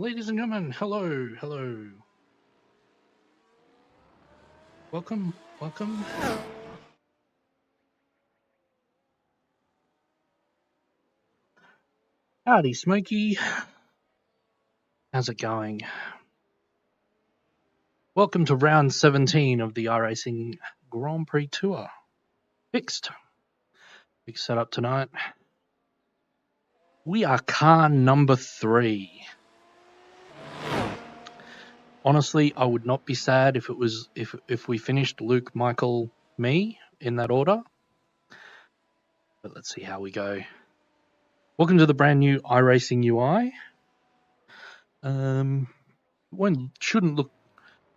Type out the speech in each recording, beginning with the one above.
Ladies and gentlemen, hello, hello. Welcome, welcome. Howdy, Smokey. How's it going? Welcome to round 17 of the iRacing Grand Prix Tour. Fixed. Big setup tonight. We are car number 3. Honestly, I would not be sad if it was if we finished Luke, Michael, me in that order. But let's see how we go. Welcome to the brand new iRacing UI.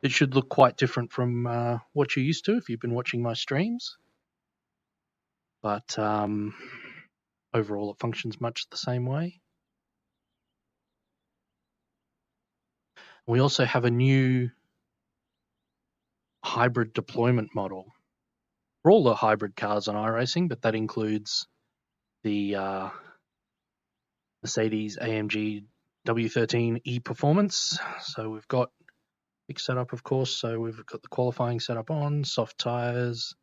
It should look quite different from what you're used to if you've been watching my streams. But overall, it functions much the same way. We also have a new hybrid deployment model for all the hybrid cars on iRacing, but that includes the Mercedes-AMG W13 E Performance. So we've got big setup, of course. So we've got the qualifying setup on, soft tires.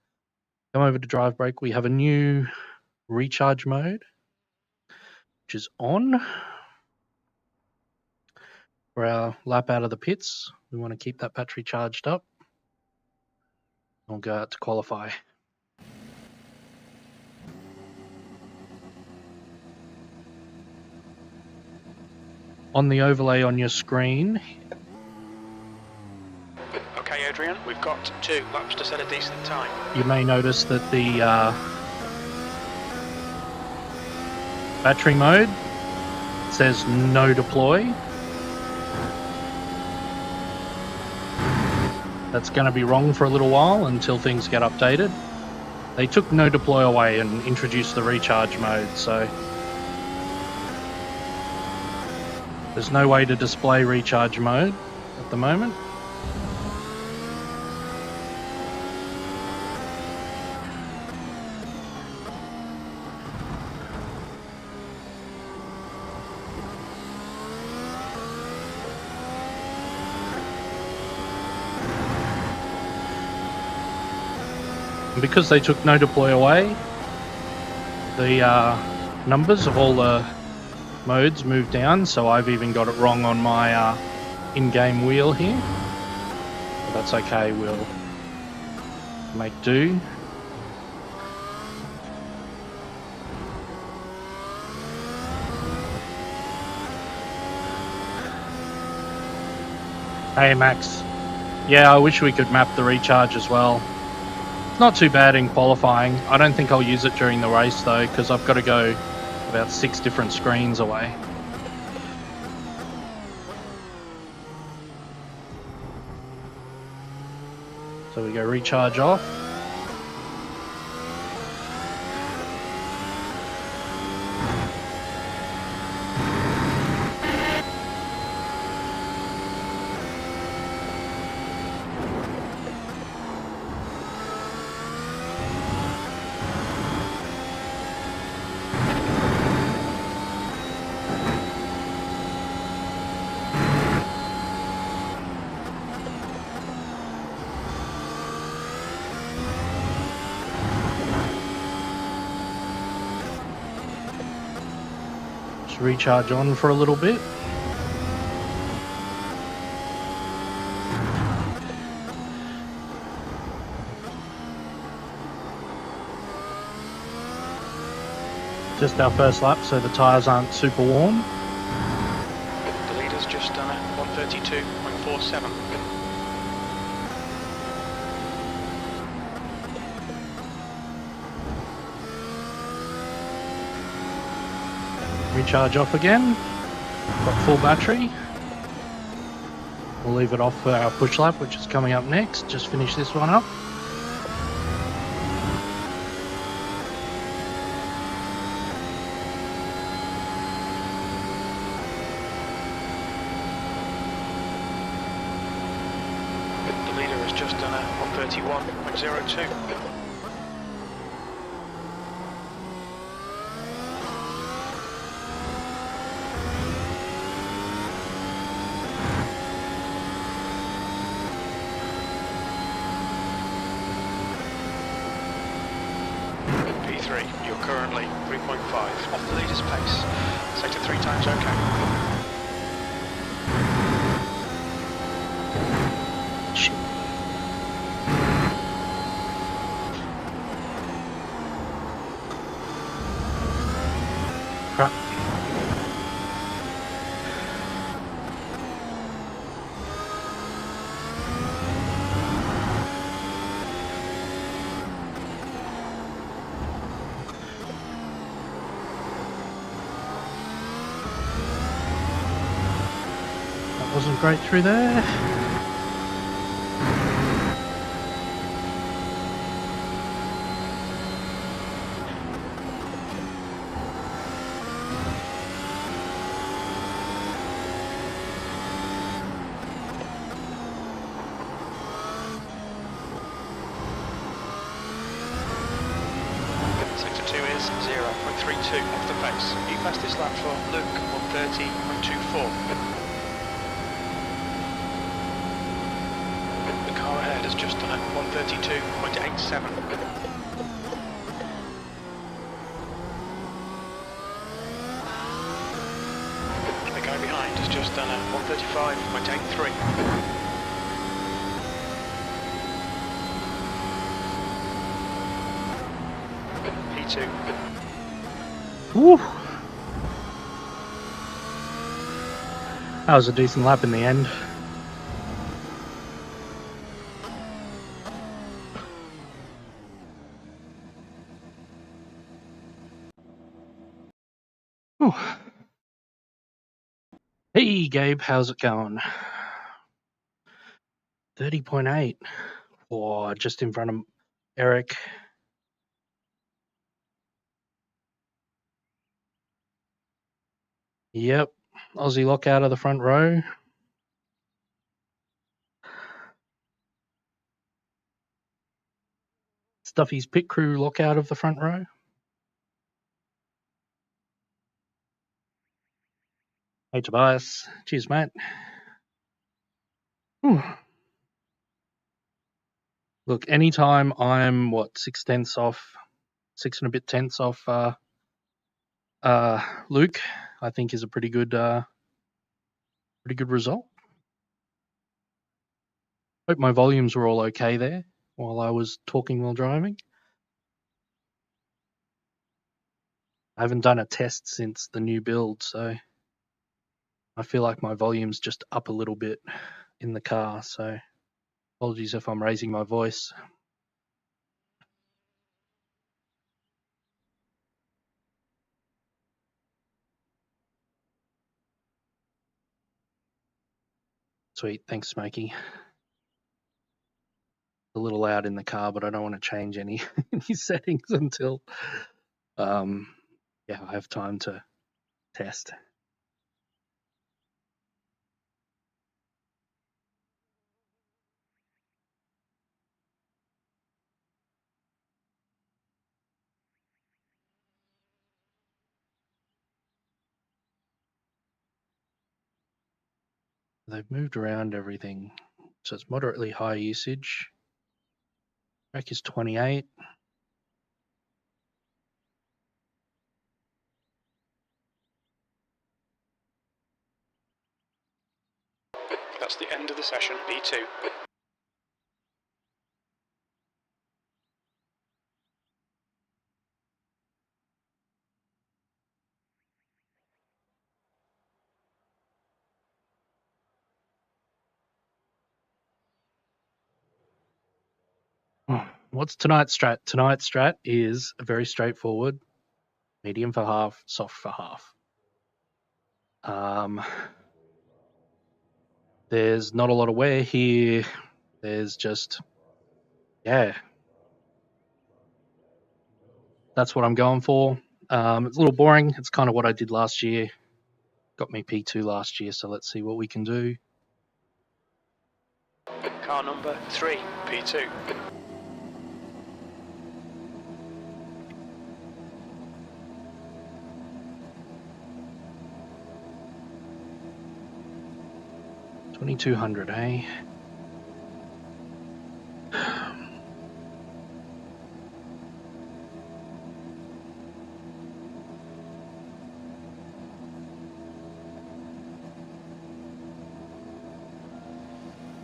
Come over to drive brake. We have a new recharge mode, which is on. For our lap out of the pits, we want to keep that battery charged up. We'll go out to qualify. On the overlay on your screen. Okay, Adrian, we've got 2 laps to set a decent time. You may notice that the battery mode says no deploy. That's going to be wrong for a little while until things get updated. They took no deploy away and introduced the recharge mode, so there's no way to display recharge mode at the moment. Because they took no deploy away, the numbers of all the modes moved down, so I've even got it wrong on my in-game wheel here. But that's okay, we'll make do. Hey Max, yeah, I wish we could map the recharge as well. Not too bad in qualifying. I don't think I'll use it during the race though, because I've got to go about 6 different screens away. So we go recharge off. Recharge on for a little bit. Just our first lap, so the tyres aren't super warm. The leader's just done a 132.47. Recharge off again. Got full battery. We'll leave it off for our push lap, which is coming up next. Just finish this one up. The leader has just done a 131.02. 1:33. You're currently 3.5 off the leader's pace. Sector 3 times okay. Crap. That wasn't great through there. Sector 2 is 0.32 off the pace. You fastest lap for Luke, 1:30.24. The car ahead has just done a 1:32.87. The guy behind has just done a 1:35.83. P2. Woo. That was a decent lap in the end. Whew. Hey Gabe, how's it going? 30.8. Oh, just in front of Eric. Yep, Aussie lock out of the front row. Stuffy's pit crew lock out of the front row. Hey Tobias, cheers mate. Whew. Look, anytime I'm 6 tenths off, 6 and a bit tenths off Luke, I think is a pretty good result. Hope my volumes were all okay there while I was talking while driving. I haven't done a test since the new build, so I feel like my volume's just up a little bit in the car, so apologies if I'm raising my voice. Sweet, thanks Smokey. A little loud in the car, but I don't want to change any settings until I have time to test. They've moved around everything, so it's moderately high usage. Track is 28. That's the end of the session, P2. What's tonight's strat? Tonight's strat is very straightforward. Medium for half, soft for half. There's not a lot of wear here. There's just, that's what I'm going for. It's a little boring. It's kind of what I did last year. Got me P2 last year, so let's see what we can do. Car number 3, P2. $2,200, eh?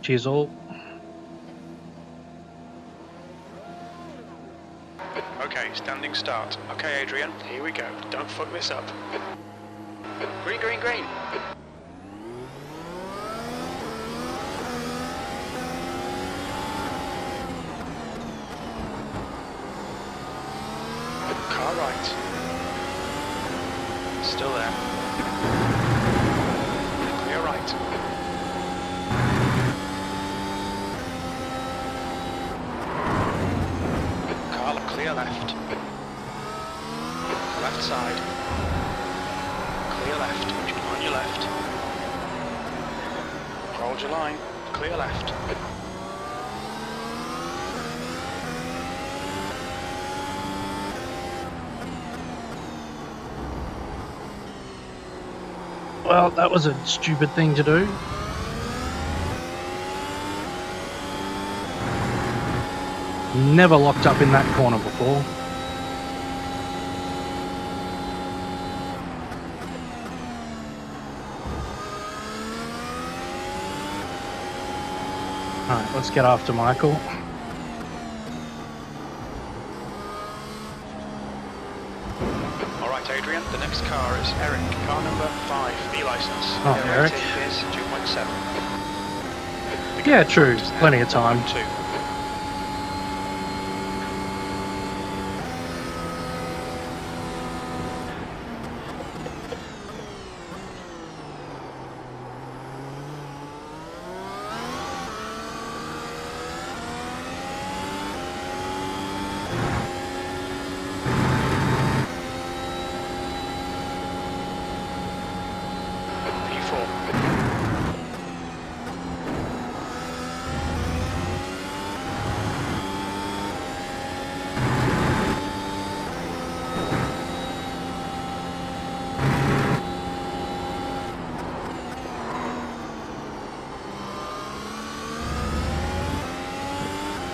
Cheers all. Okay, standing start. Okay, Adrian, here we go. Don't fuck this up. Green, green, green. Car right. Still there. Clear right. Car clear left. Left side. Clear left. On your left. Hold your line. Clear left. Well, that was a stupid thing to do. Never locked up in that corner before. Alright, let's get after Michael. Alright, Adrian, the next car is Eric, car number 5, B license. Oh, Their Eric. rating is 2.7. Yeah, true. Plenty of time. 2.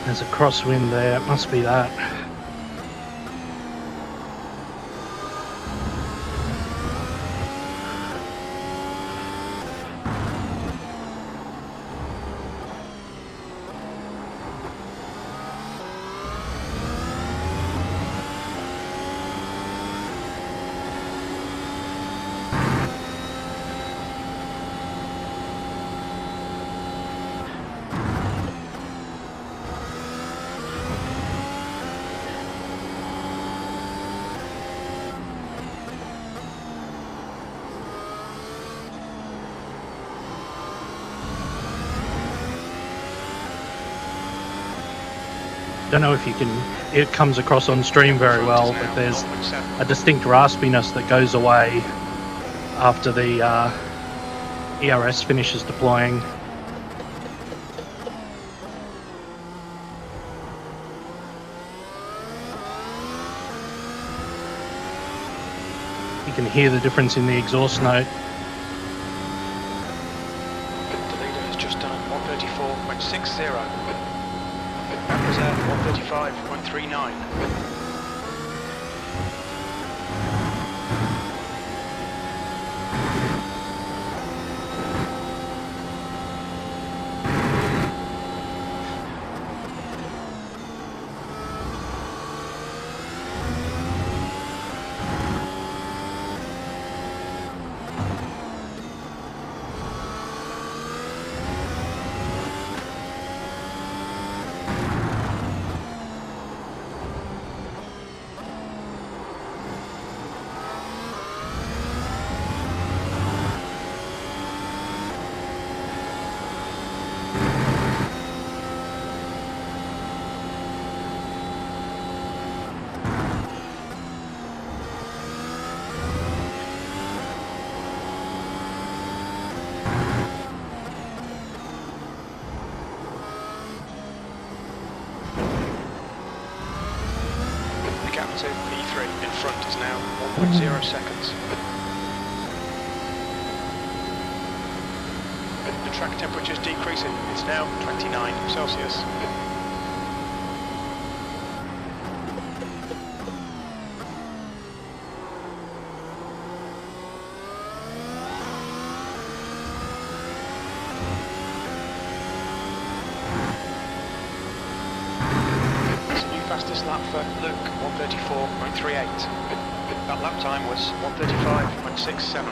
There's a crosswind there, it must be that. Don't know if you can, it comes across on stream very well, but there's a distinct raspiness that goes away after the ERS finishes deploying. You can hear the difference in the exhaust note. The leader has just done 134.60. That was at 135.39. To P3 in front is now 1.0 seconds. The track temperature is decreasing. It's now 29 Celsius. fastest lap for Luke, 1:34.38. That lap time was 1:35.67.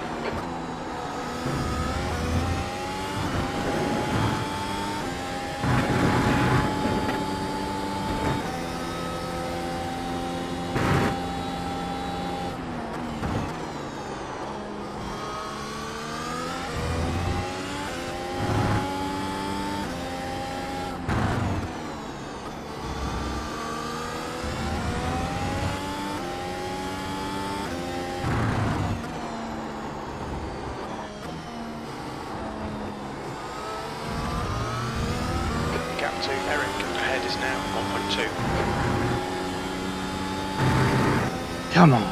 Gap to Eric ahead is now 1.2. Come on.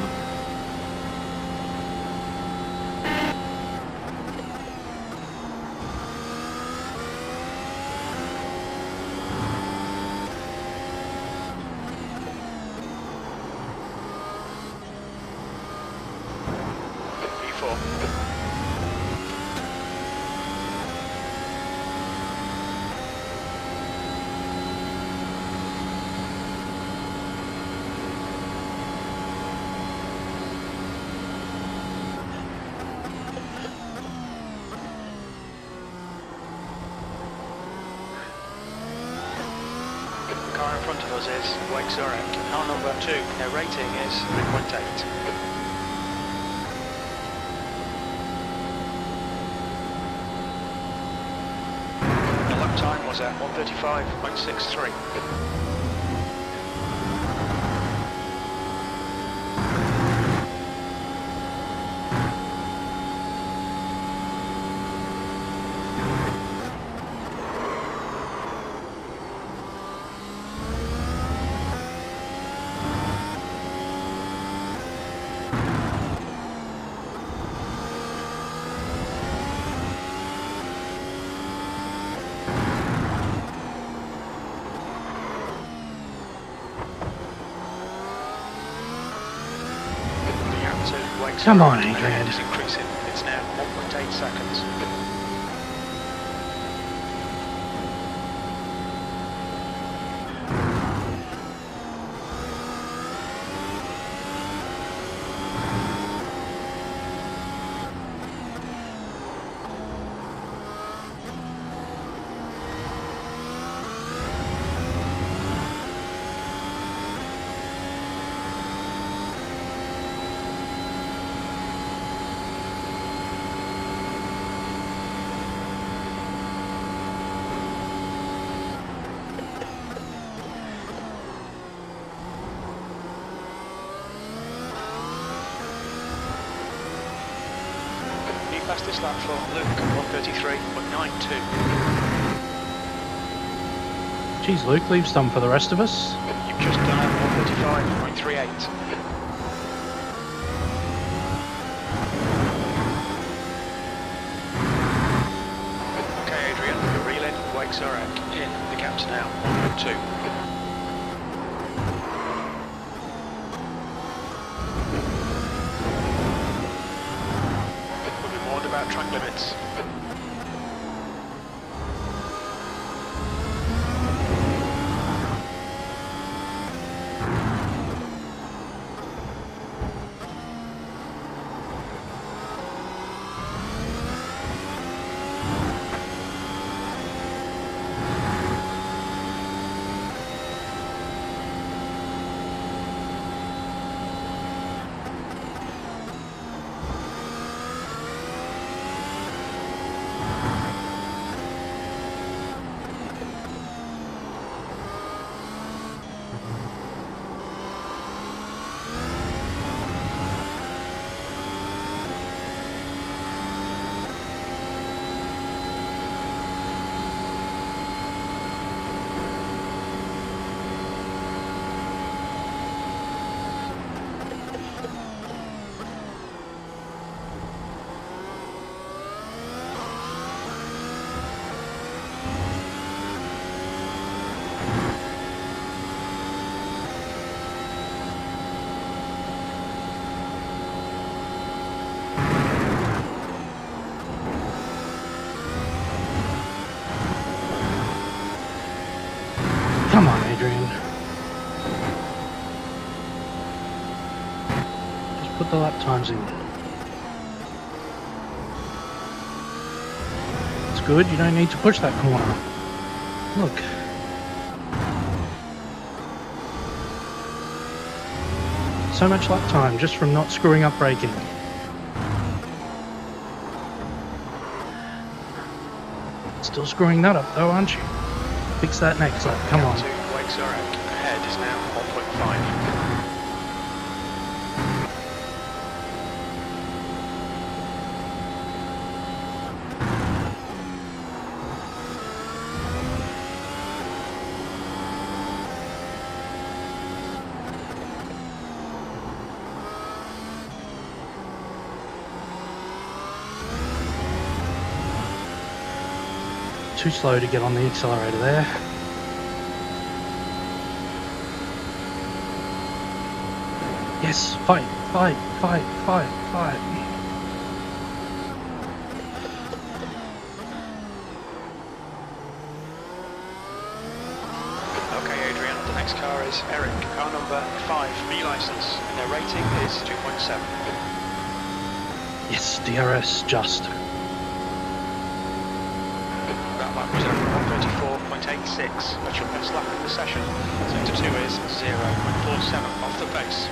P4. The car in front of us is Wake Zurek. Car number 2, their rating is 3.8. The lap time was at 1:35.63. Come on, Ahead Adrian. is increasing. It's now 1.8 seconds. Fastest lap for Luke, 1:33.92. Geez, Luke, leave some for the rest of us. You've just done at 1:35.38. Okay, Adrian, the relay Wake Zurek in. The gap's now 1.2. About track limits. put the lap times in. It's good, you don't need to push that corner. Look. So much lap time just from not screwing up braking. Still screwing that up though, aren't you? Fix that next lap, come on. Brakes are out. Ahead is now 1.5. Too slow to get on the accelerator there. Yes, fight, fight, fight, fight, fight. Okay, Adrian, the next car is Eric, car number 5, B license, and their rating is 2.7. Yes, DRS just. That lap was over 134.86, that's your best lap in the session. Sector 2 is 0.47 off the pace.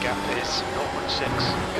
Gap is 0.6.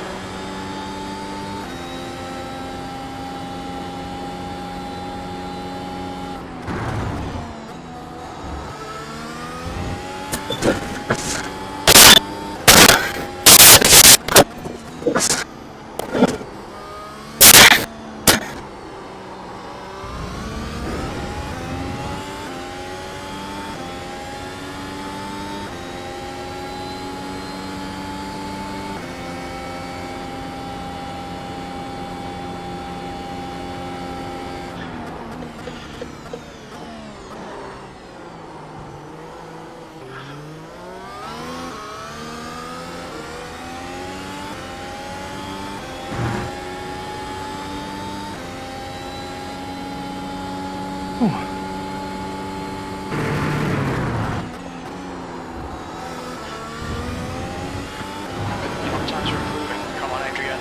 Times are improving. Come on, Adrian.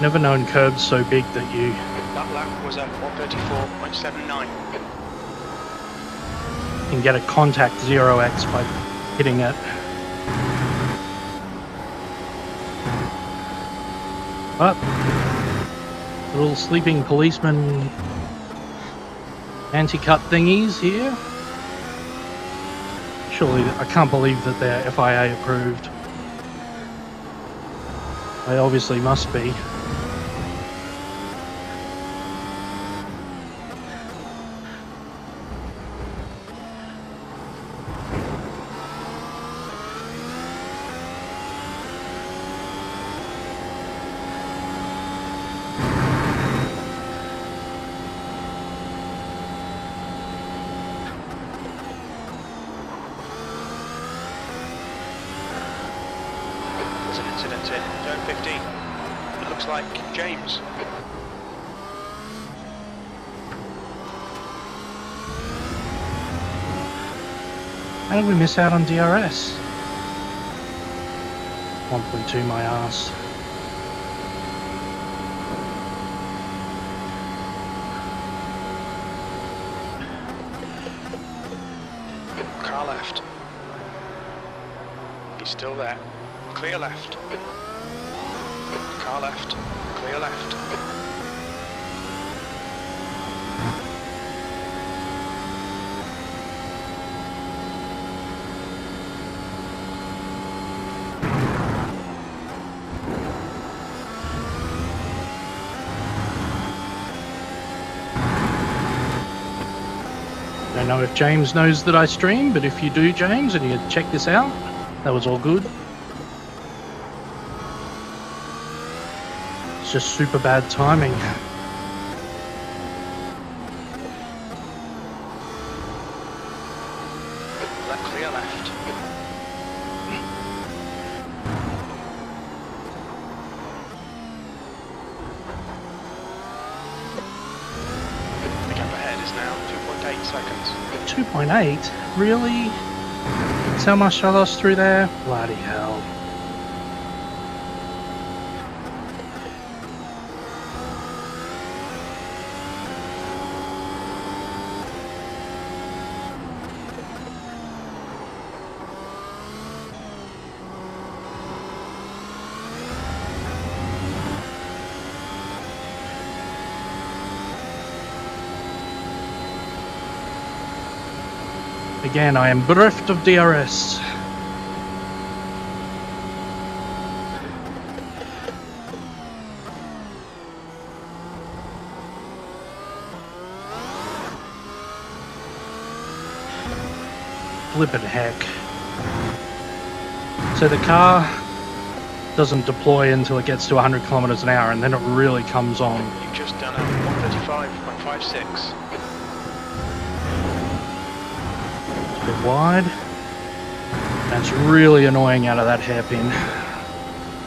Never known curbs so big that you That lap was at 134.79. can get a contact 0x by hitting it. But little sleeping policeman anti-cut thingies here. Surely, I can't believe that they're FIA approved. They obviously must be. 15. It looks like James. How did we miss out on DRS? 1.2 my ass. Car left. He's still there. Clear left. Car left. Clear left. I don't know if James knows that I stream, but if you do, James, and you check this out, that was all good. It's just super bad timing. Clear left. The gap ahead is now 2.8 seconds. 2.8? Really? That's how much I lost through there? Bloody hell. Again, I am bereft of DRS. Flippin' heck. So the car doesn't deploy until it gets to 100 kilometers an hour, and then it really comes on. You've just done a 135.56. A bit wide. That's really annoying out of that hairpin.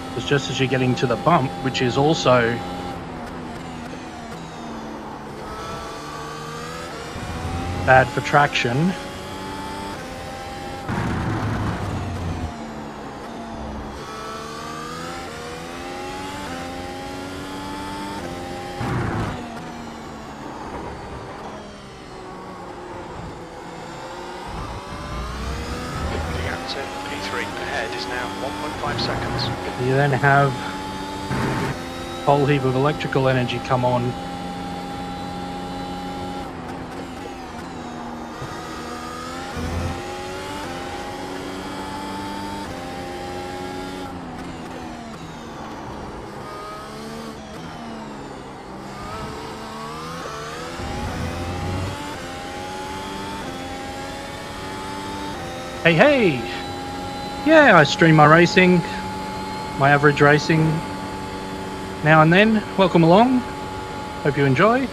Because just as you're getting to the bump, which is also bad for traction, you then have a whole heap of electrical energy come on. Hey, hey! Yeah, I stream my racing. My average racing now and then. Welcome along. Hope you enjoy.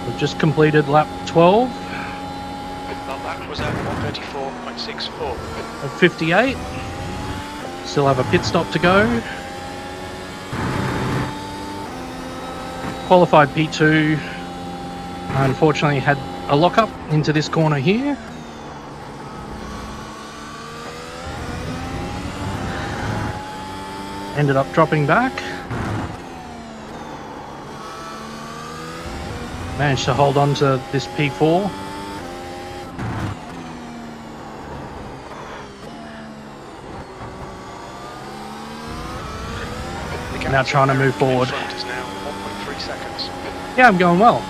We've just completed lap 12. That was at 134.64. At 58. Still have a pit stop to go. Qualified P2. Unfortunately had a lockup into this corner here. Ended up dropping back. Managed to hold on to this P4. Now trying to move forward. Yeah, I'm going well.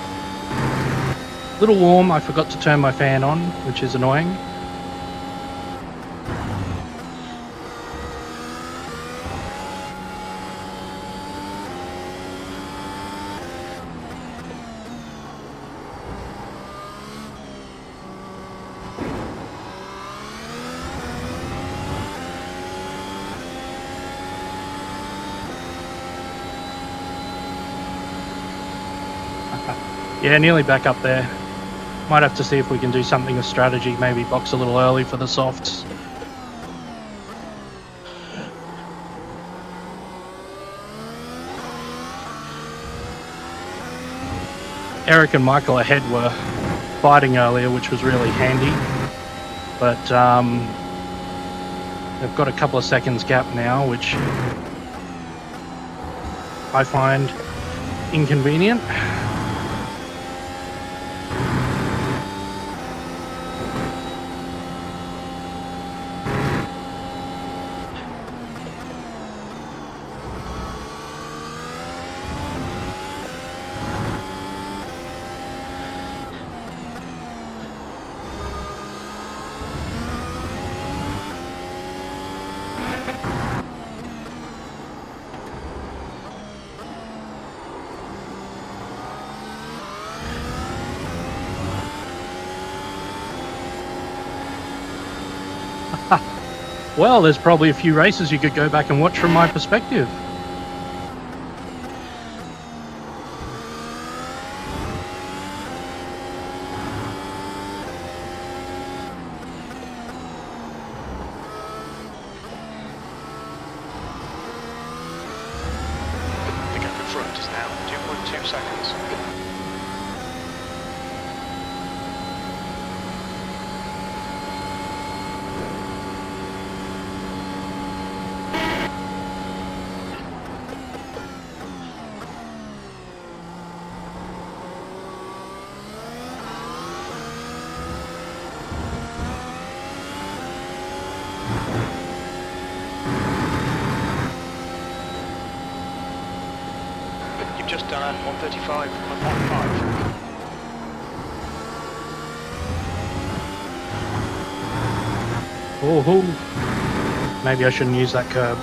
Little warm, I forgot to turn my fan on, which is annoying. Yeah, nearly back up there. Might have to see if we can do something with strategy, maybe box a little early for the softs. Eric and Michael ahead were fighting earlier, which was really handy, but they've got a couple of seconds gap now, which I find inconvenient. Well, there's probably a few races you could go back and watch from my perspective. The gap in front is now 2.2 seconds. You've just done a 135.15. Oh, maybe I shouldn't use that curb.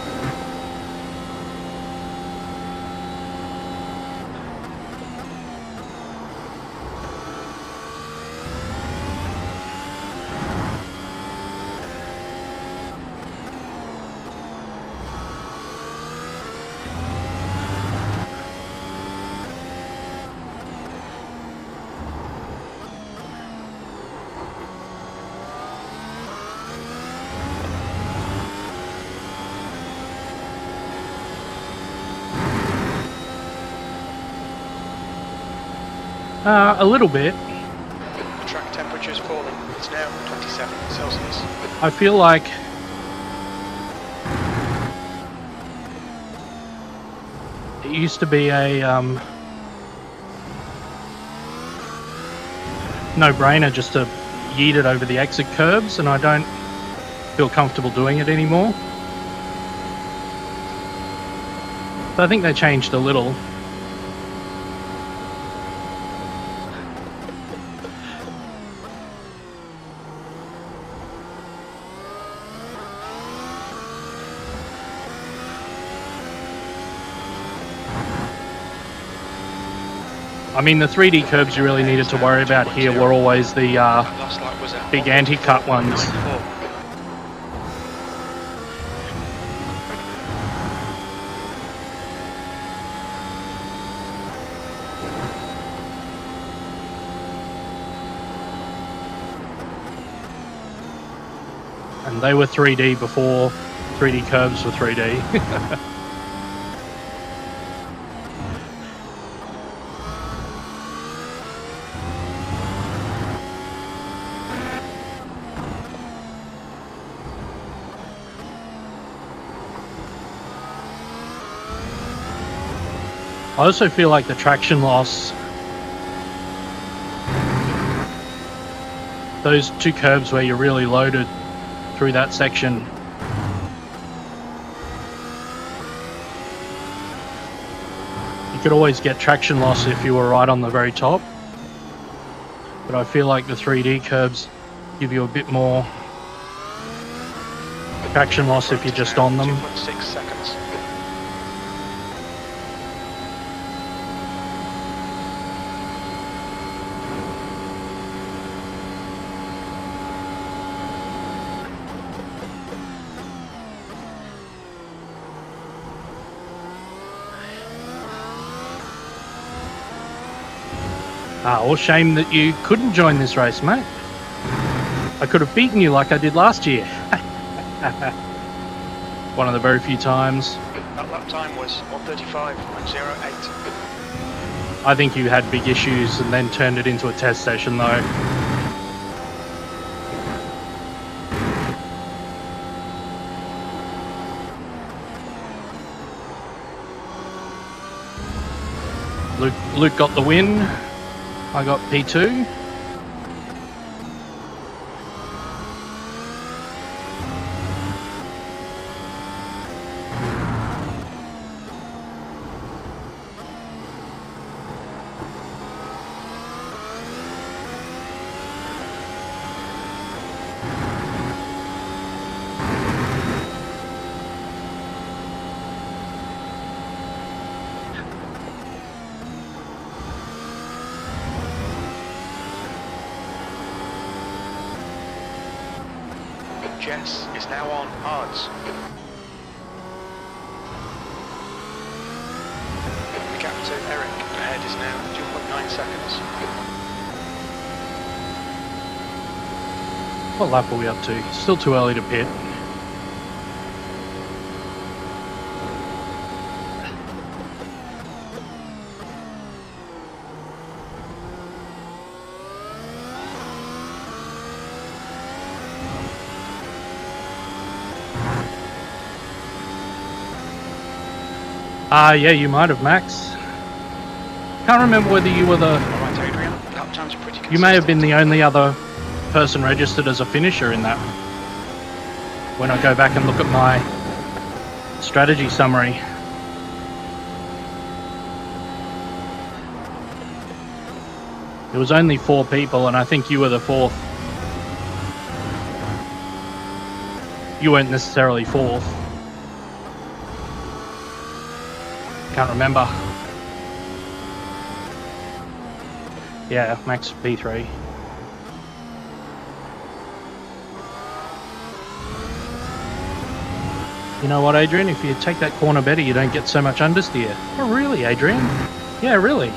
A little bit. The track temperature is falling. It's now 27 Celsius. I feel like it used to be a no-brainer just to yeet it over the exit curbs, and I don't feel comfortable doing it anymore. So I think they changed a little. I mean, the 3D curbs you really needed to worry about here were always the big anti-cut ones. And they were 3D before 3D curbs were 3D. I also feel like the traction loss, those two curbs where you're really loaded through that section, you could always get traction loss if you were right on the very top, but I feel like the 3D curbs give you a bit more traction loss if you're just on them. 2.6 seconds. Well, shame that you couldn't join this race, mate. I could have beaten you like I did last year. One of the very few times. That lap time was 1:35.08. I think you had big issues and then turned it into a test session though. Luke got the win. I got P2. Jess is now on hards. The gap to Eric ahead is now 2.9 seconds. What lap are we up to? Still too early to pit. Yeah, you might have, Max. Can't remember whether you were the... Alright, Adrian, lap times are pretty consistent. You may have been the only other person registered as a finisher in that. When I go back and look at my strategy summary. There was only 4 people, and I think you were the 4th. You weren't necessarily 4th. Can't remember. Yeah, Max P3. You know what, Adrian? If you take that corner better, you don't get so much understeer. Oh, really, Adrian? Yeah, really.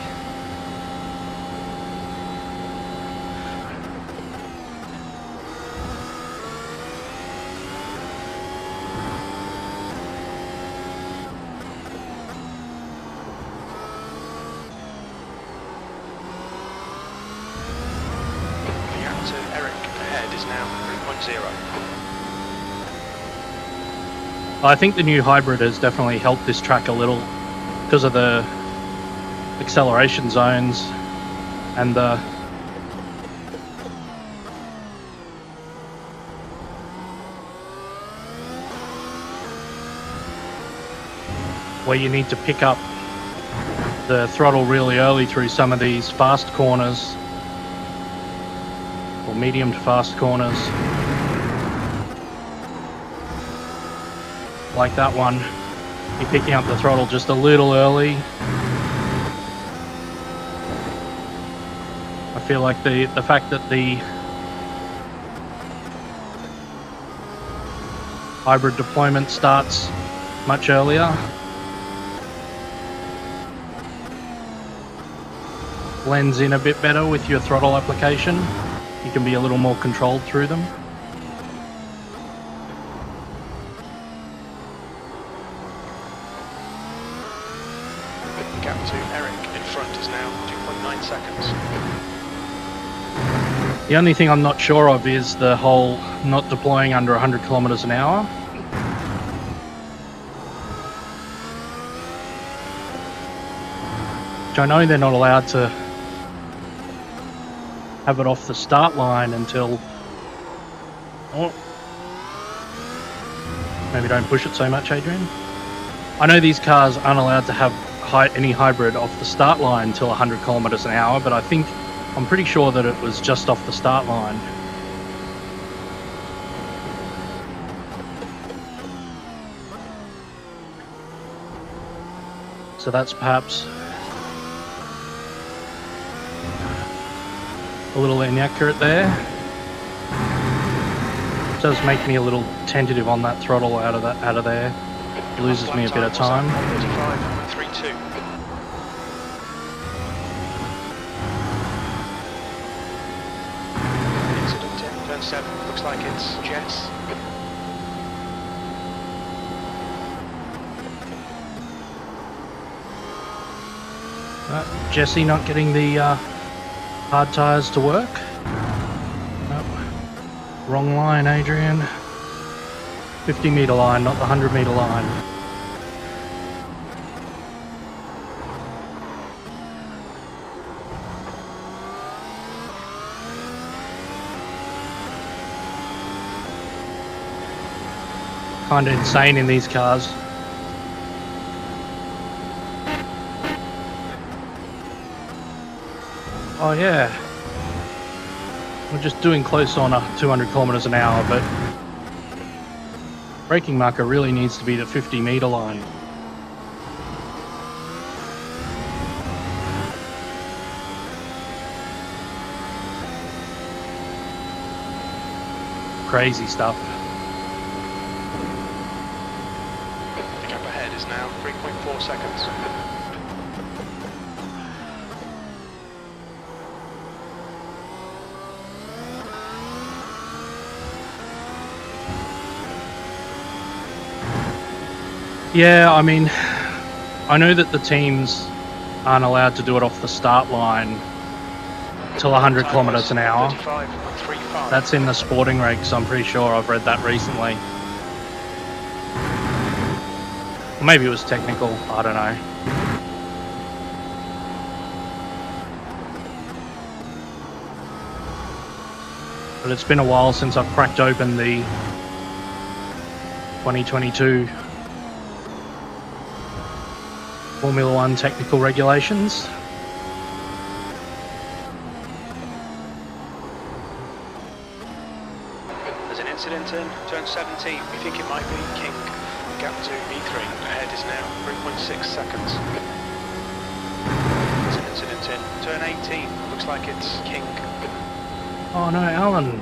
I think the new hybrid has definitely helped this track a little because of the acceleration zones and the where you need to pick up the throttle really early through some of these fast corners or medium to fast corners. Like that one, you're picking up the throttle just a little early. I feel like the fact that the hybrid deployment starts much earlier blends in a bit better with your throttle application. You can be a little more controlled through them. Gap to Eric in front is now 2.9 seconds. The only thing I'm not sure of is the whole not deploying under 100 kilometers an hour. Which I know they're not allowed to have it off the start line until... Oh, maybe don't push it so much, Adrian. I know these cars aren't allowed to have any hybrid off the start line until 100 kilometers an hour, but I'm pretty sure that it was just off the start line. So that's perhaps a little inaccurate there. It does make me a little tentative on that throttle out of there. It loses me a bit of time. 35.32. 0.7, looks like it's Jess. Jesse not getting the hard tyres to work. Nope. Wrong line, Adrian. 50 metre line, not the 100 metre line. Kind of insane in these cars. Oh yeah, we're just doing close on 200 kilometers an hour, but braking marker really needs to be the 50 metre line. Crazy stuff. The gap ahead is now 3.4 seconds. Yeah, I mean, I know that the teams aren't allowed to do it off the start line till 100 kilometers an hour. 35.35. That's in the sporting regs, I'm pretty sure. I've read that recently. Or maybe it was technical, I don't know. But it's been a while since I've cracked open the 2022 Formula One technical regulations. There's an incident in turn 17. We think it might be King. Gap to B3. Ahead is now 3.6 seconds. There's an incident in turn 18. Looks like it's King. Oh no, Alan.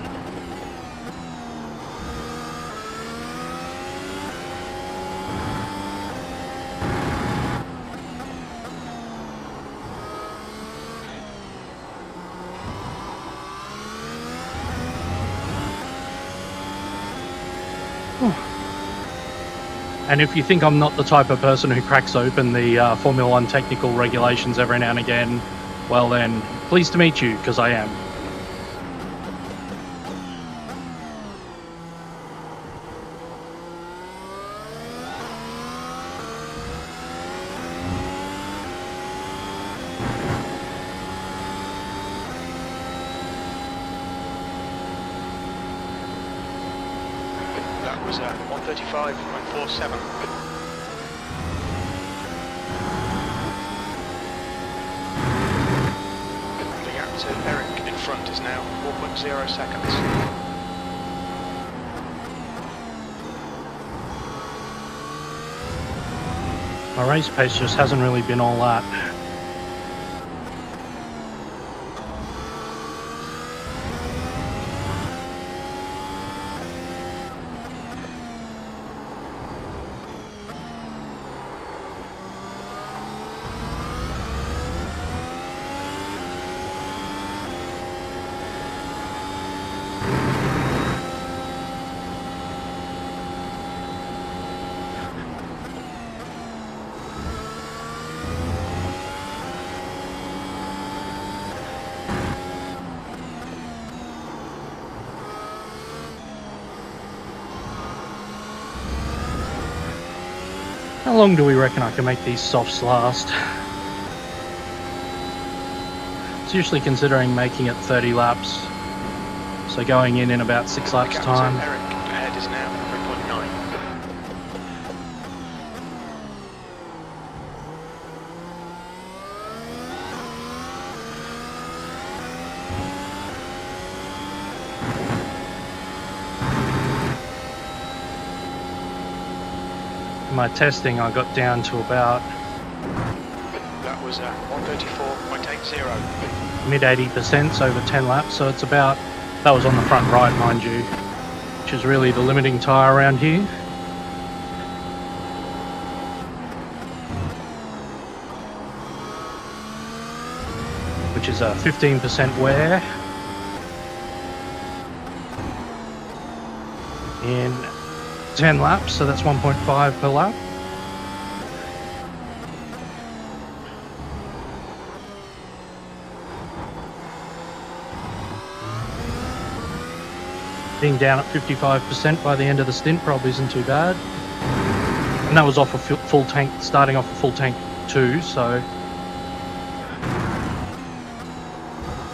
And if you think I'm not the type of person who cracks open the Formula One technical regulations every now and again, well then, pleased to meet you, because I am. That was 135.47. The gap to Eric in front is now 4.0 seconds. My race pace just hasn't really been all that. How long do we reckon I can make these softs last? It's usually considering making it 30 laps, so going in about 6 laps time. Eric ahead is now 3.9. My testing I got down to about That was 134.80. mid 80% over 10 laps, so it's about, that was on the front right mind you, which is really the limiting tyre around here. Which is a 15% wear. in 10 laps, so that's 1.5 per lap. Being down at 55% by the end of the stint probably isn't too bad. And that was off a full tank, starting off a full tank too, so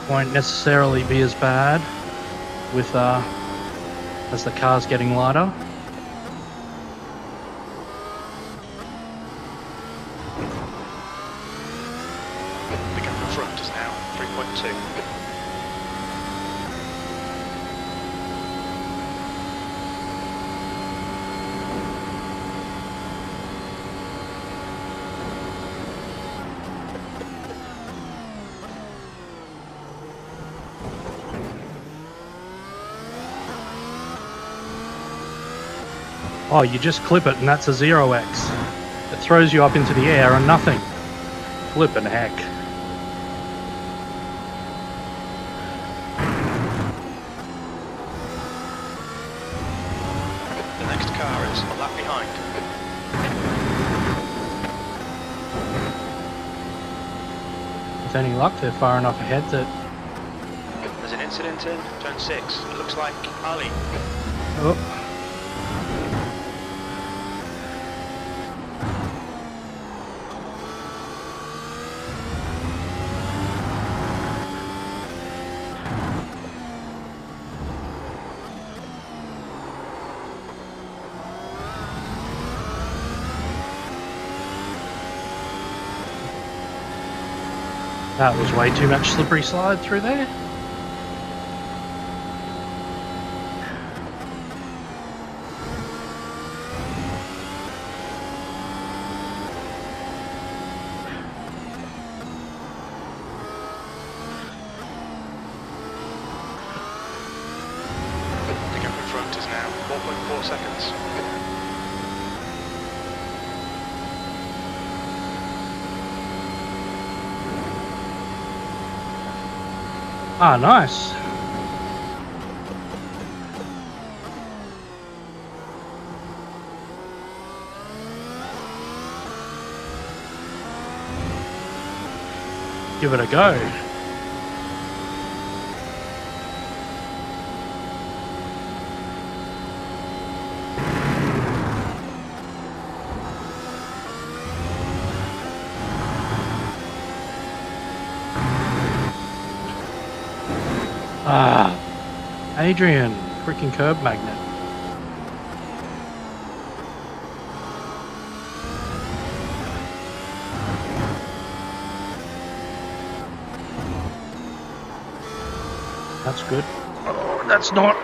won't necessarily be as bad with as the car's getting lighter. The gap in front is now 3.2. Oh, you just clip it and that's a 0x. It throws you up into the air and nothing. Flippin' heck. The next car is a lap behind. With any luck, they're far enough ahead that... There's an incident in turn 6. It looks like Ali. Oh. That was way too much slippery slide through there. The gap in front is now 4.4 seconds. Ah, nice. Give it a go. Ah, Adrian, freaking curb magnet. That's good. Oh, that's not.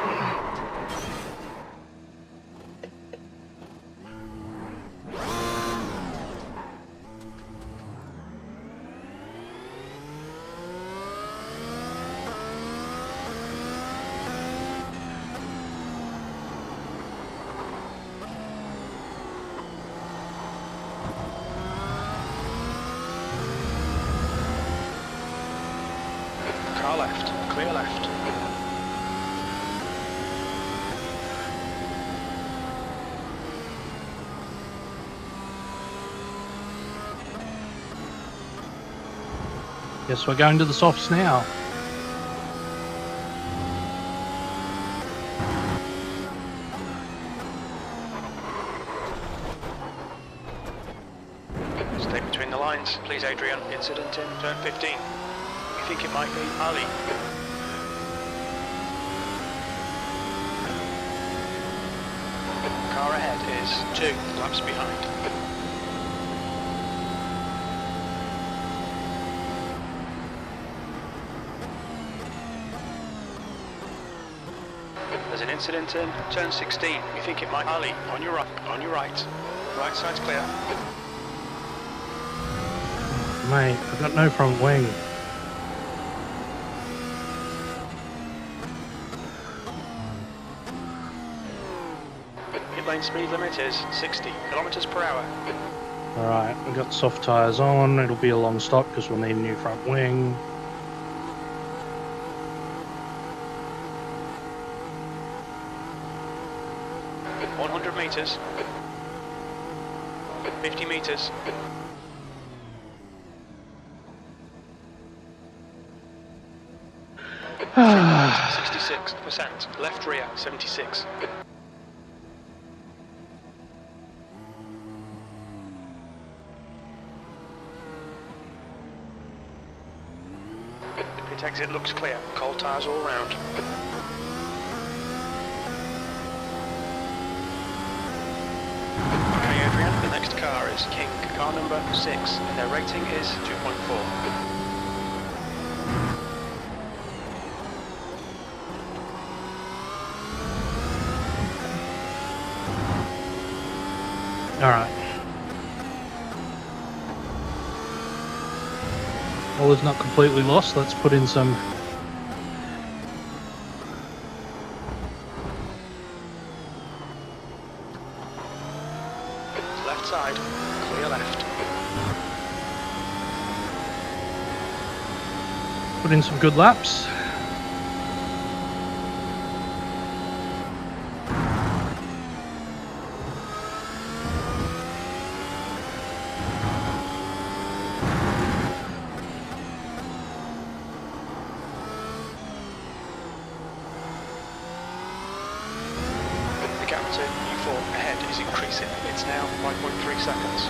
Car left, clear left. Guess we're going to the softs now. Stay between the lines, please, Adrian. Incident in turn 15. We think it might be Ali. Car ahead is 2 laps behind. There's an incident in turn 16. We think it might be Ali. On your right. Right side's clear. Mate, I've got no front wing. Pit lane speed limit is 60 kilometers per hour. Alright, we've got soft tyres on. It'll be a long stop because we'll need a new front wing. meters. 50 meters. 66%. Left rear, 76. Pit exit looks clear. Cold tyres all round. Okay, Adrian, the next car is King, car number 6, and their rating is 2.4. Alright. All is not completely lost. Let's put in some left side, clear left. put in some good laps. The gap to U4 ahead is increasing. It's now 5.3 seconds.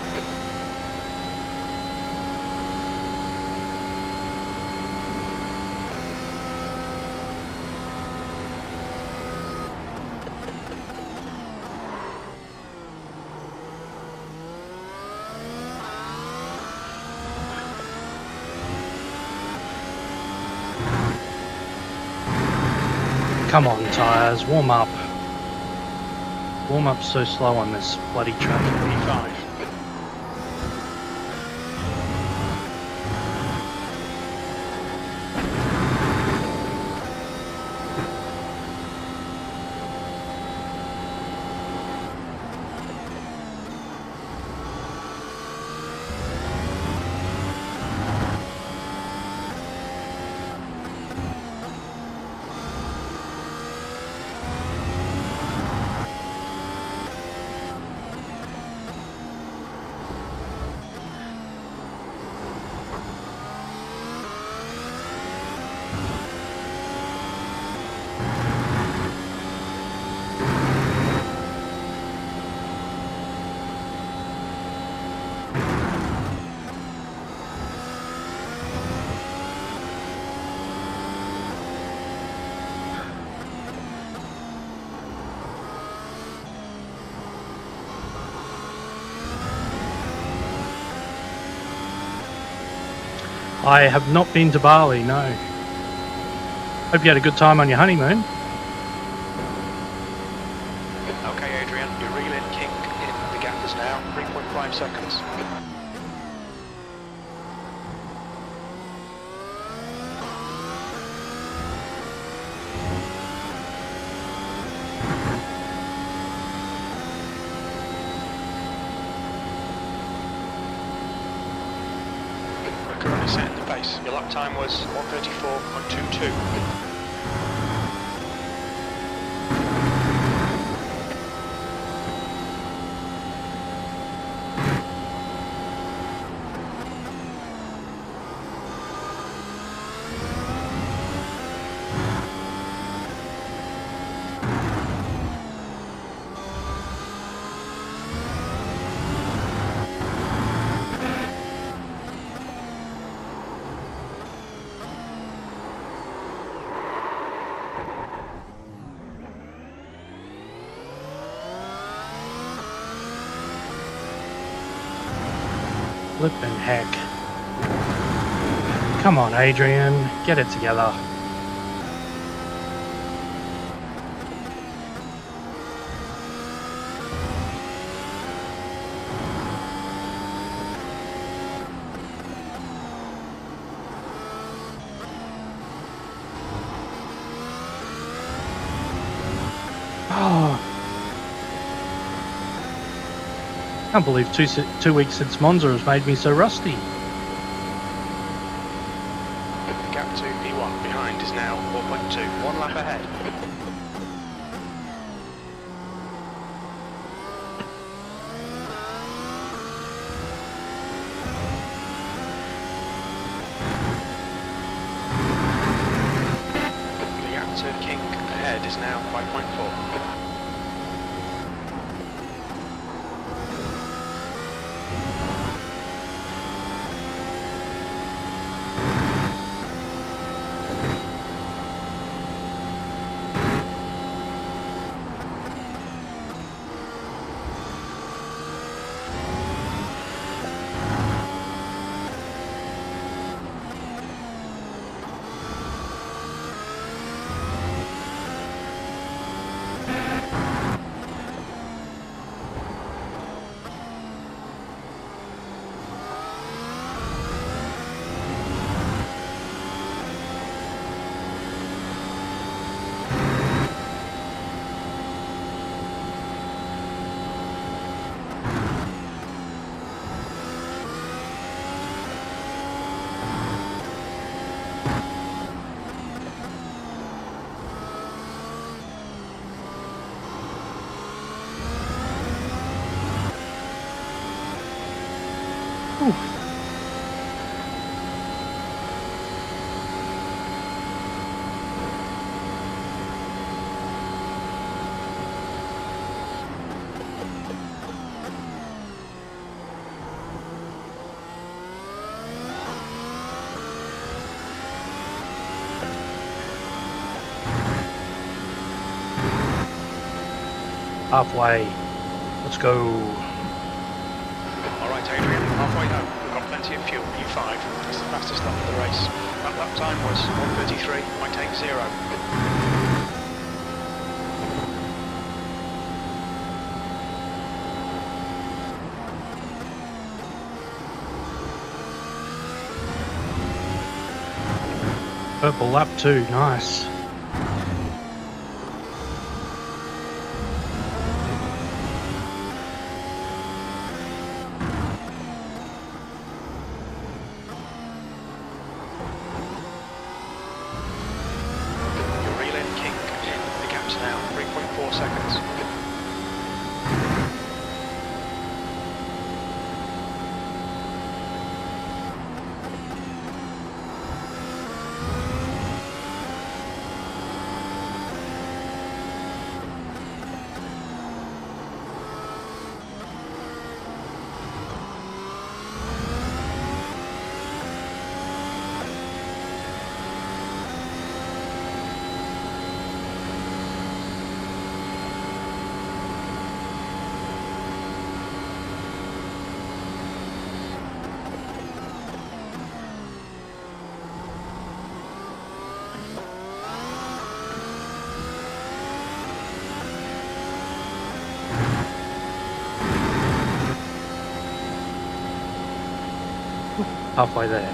Come on, tyres, warm up. Warm up's so slow on this bloody track. E5. I have not been to Bali, no. Hope you had a good time on your honeymoon. Okay, Adrian, you're reeling King in. The gap is now 3.5 seconds. Currently setting the pace. Your lap time was 1:34.22. Flippin' heck. Come on, Adrian, get it together. Oh. I can't believe 2 weeks since Monza has made me so rusty. The gap to P1 behind is now 4.2. One lap ahead. and is now 5.4. Halfway. Let's go. Alright Adrian, halfway home. We've got plenty of fuel. U5. That's the fastest lap of the race. That lap time was 1:33.80. Purple lap 2, nice. Halfway there.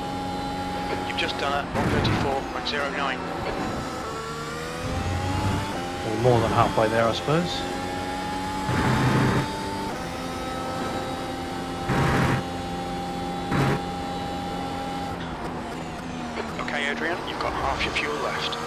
You've just done it, 1:34.09. Or more than halfway there, I suppose. Okay, Adrian, you've got half your fuel left.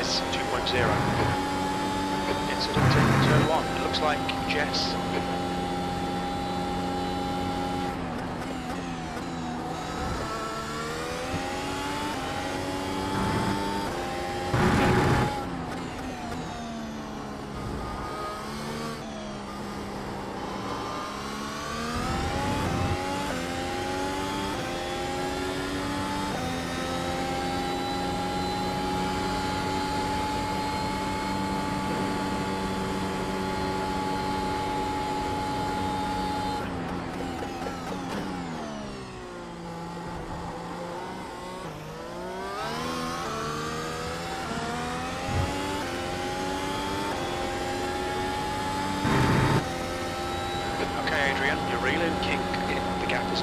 Is 2.0. Incident in turn 1. It looks like Jess.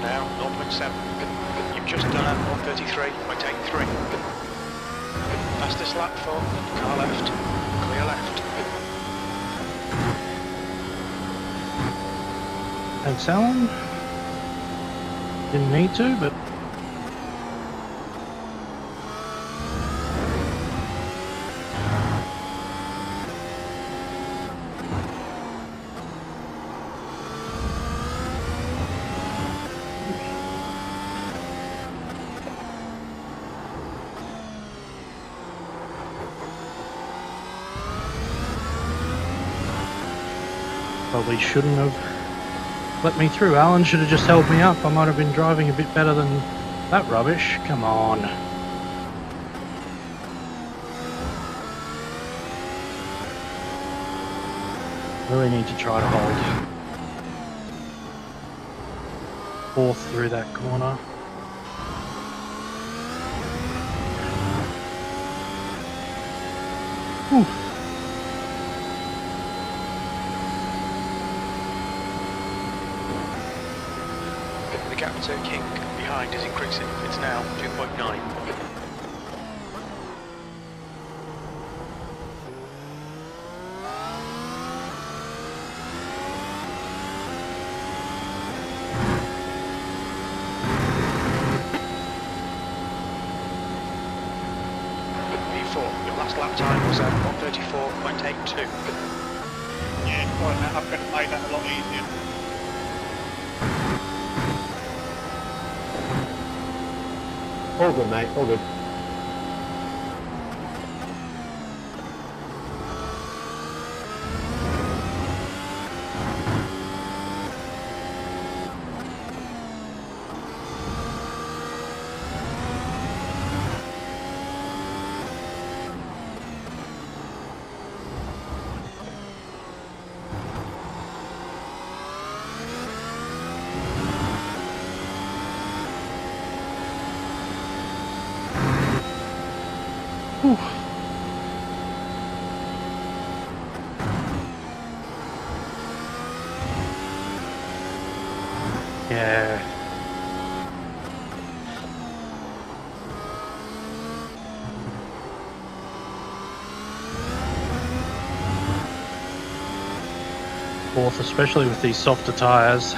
Now 0.7. You've just done it 1:33.83. Fastest lap for car left, clear left. Thanks, Alan. Didn't need to, but Probably shouldn't have let me through. Alan should have just held me up. I might have been driving a bit better than that rubbish. Come on. Really need to try to hold fourth through that corner. Whew. The gap to King behind is increasing. It's now 2.9. Your last lap time was at 1:34.82. Yeah, quite that. I've got to make that a lot easier. All good, mate. All good. Whew. Yeah. Fourth, especially with these softer tyres.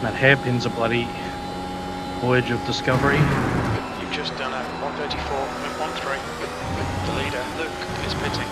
That hairpin's a bloody voyage of discovery. You've just done a 1:34.13. The leader, Luke, is pitting.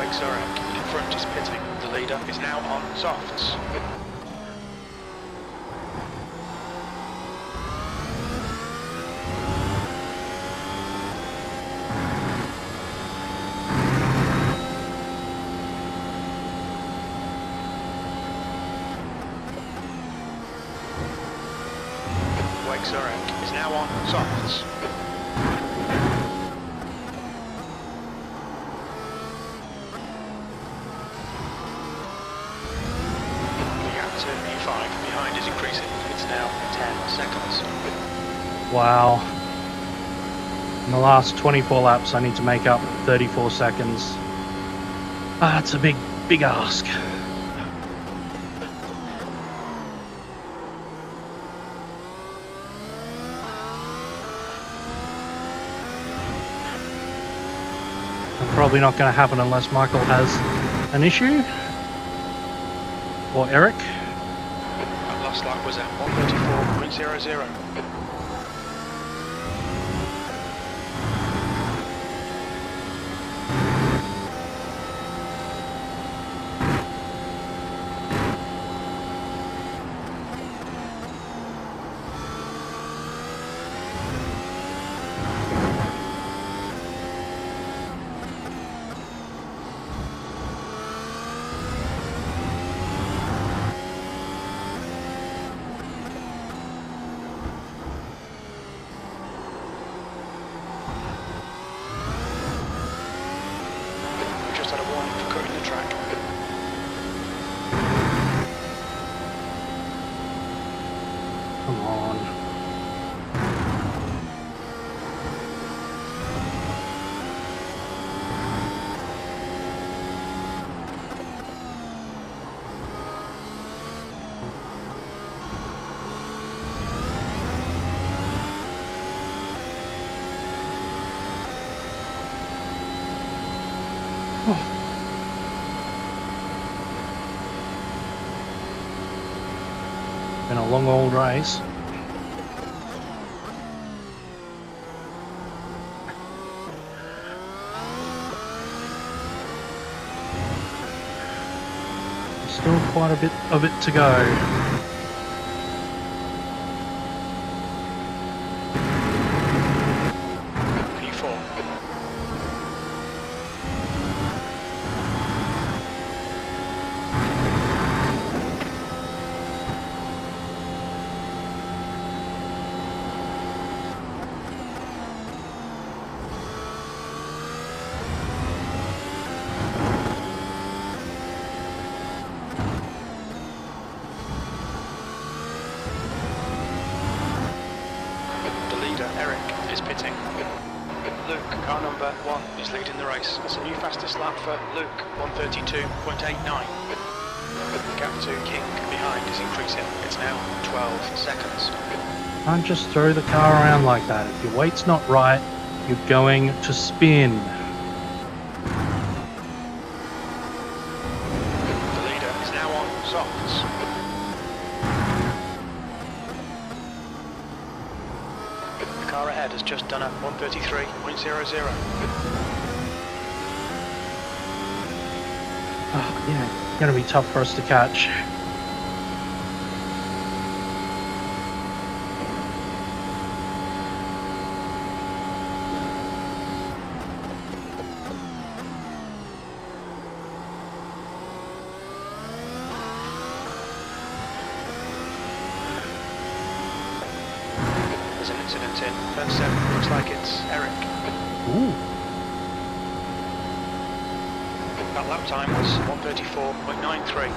Azerbaijan in front is pitting. The leader is now on softs. Azerbaijan is now on softs. Behind is increasing. It's now 10 seconds. Wow. In the last 24 laps, I need to make up 34 seconds. That's a big ask. Probably not going to happen unless Michael has an issue. Or Eric. That last lap was at 1:34.00. Just had a warning for cutting the track. Come on. Been a long old race. Still quite a bit of it to go. P4. Eric is pitting. Luke, car number 1, is leading the race. That's a new fastest lap for Luke, 132.89. The gap to King behind is increasing. It's now 12 seconds. Can't just throw the car around like that. If your weight's not right, you're going to spin. The leader is now on softs. The car ahead has just done a 133.00. Oh, yeah, going to be tough for us to catch. There's an incident in turn 7. Looks like it's Eric. Ooh. That lap time was 134.93.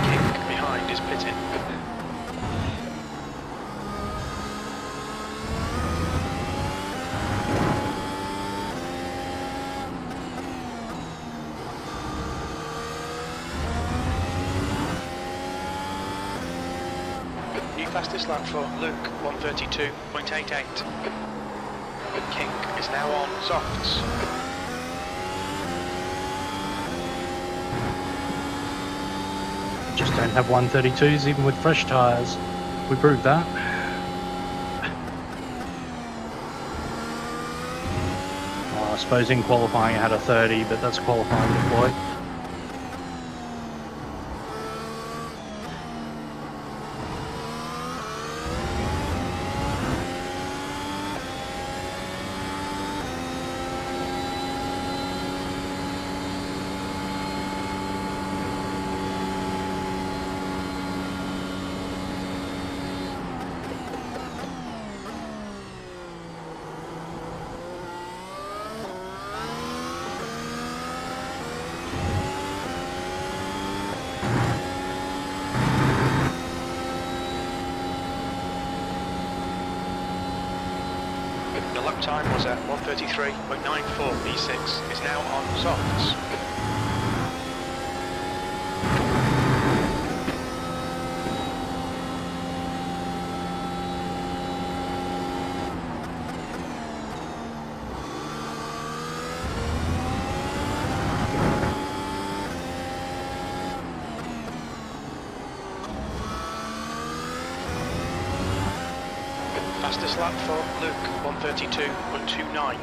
King behind is pitting. New fastest lap for Luke, 132.88. King is now on softs. Just don't have 132s even with fresh tyres. We proved that. Well, I suppose in qualifying I had a 30, but that's qualifying deploy. The lap time was at 133.94. E6 is now on softs. Fastest lap for Luke, 132.29.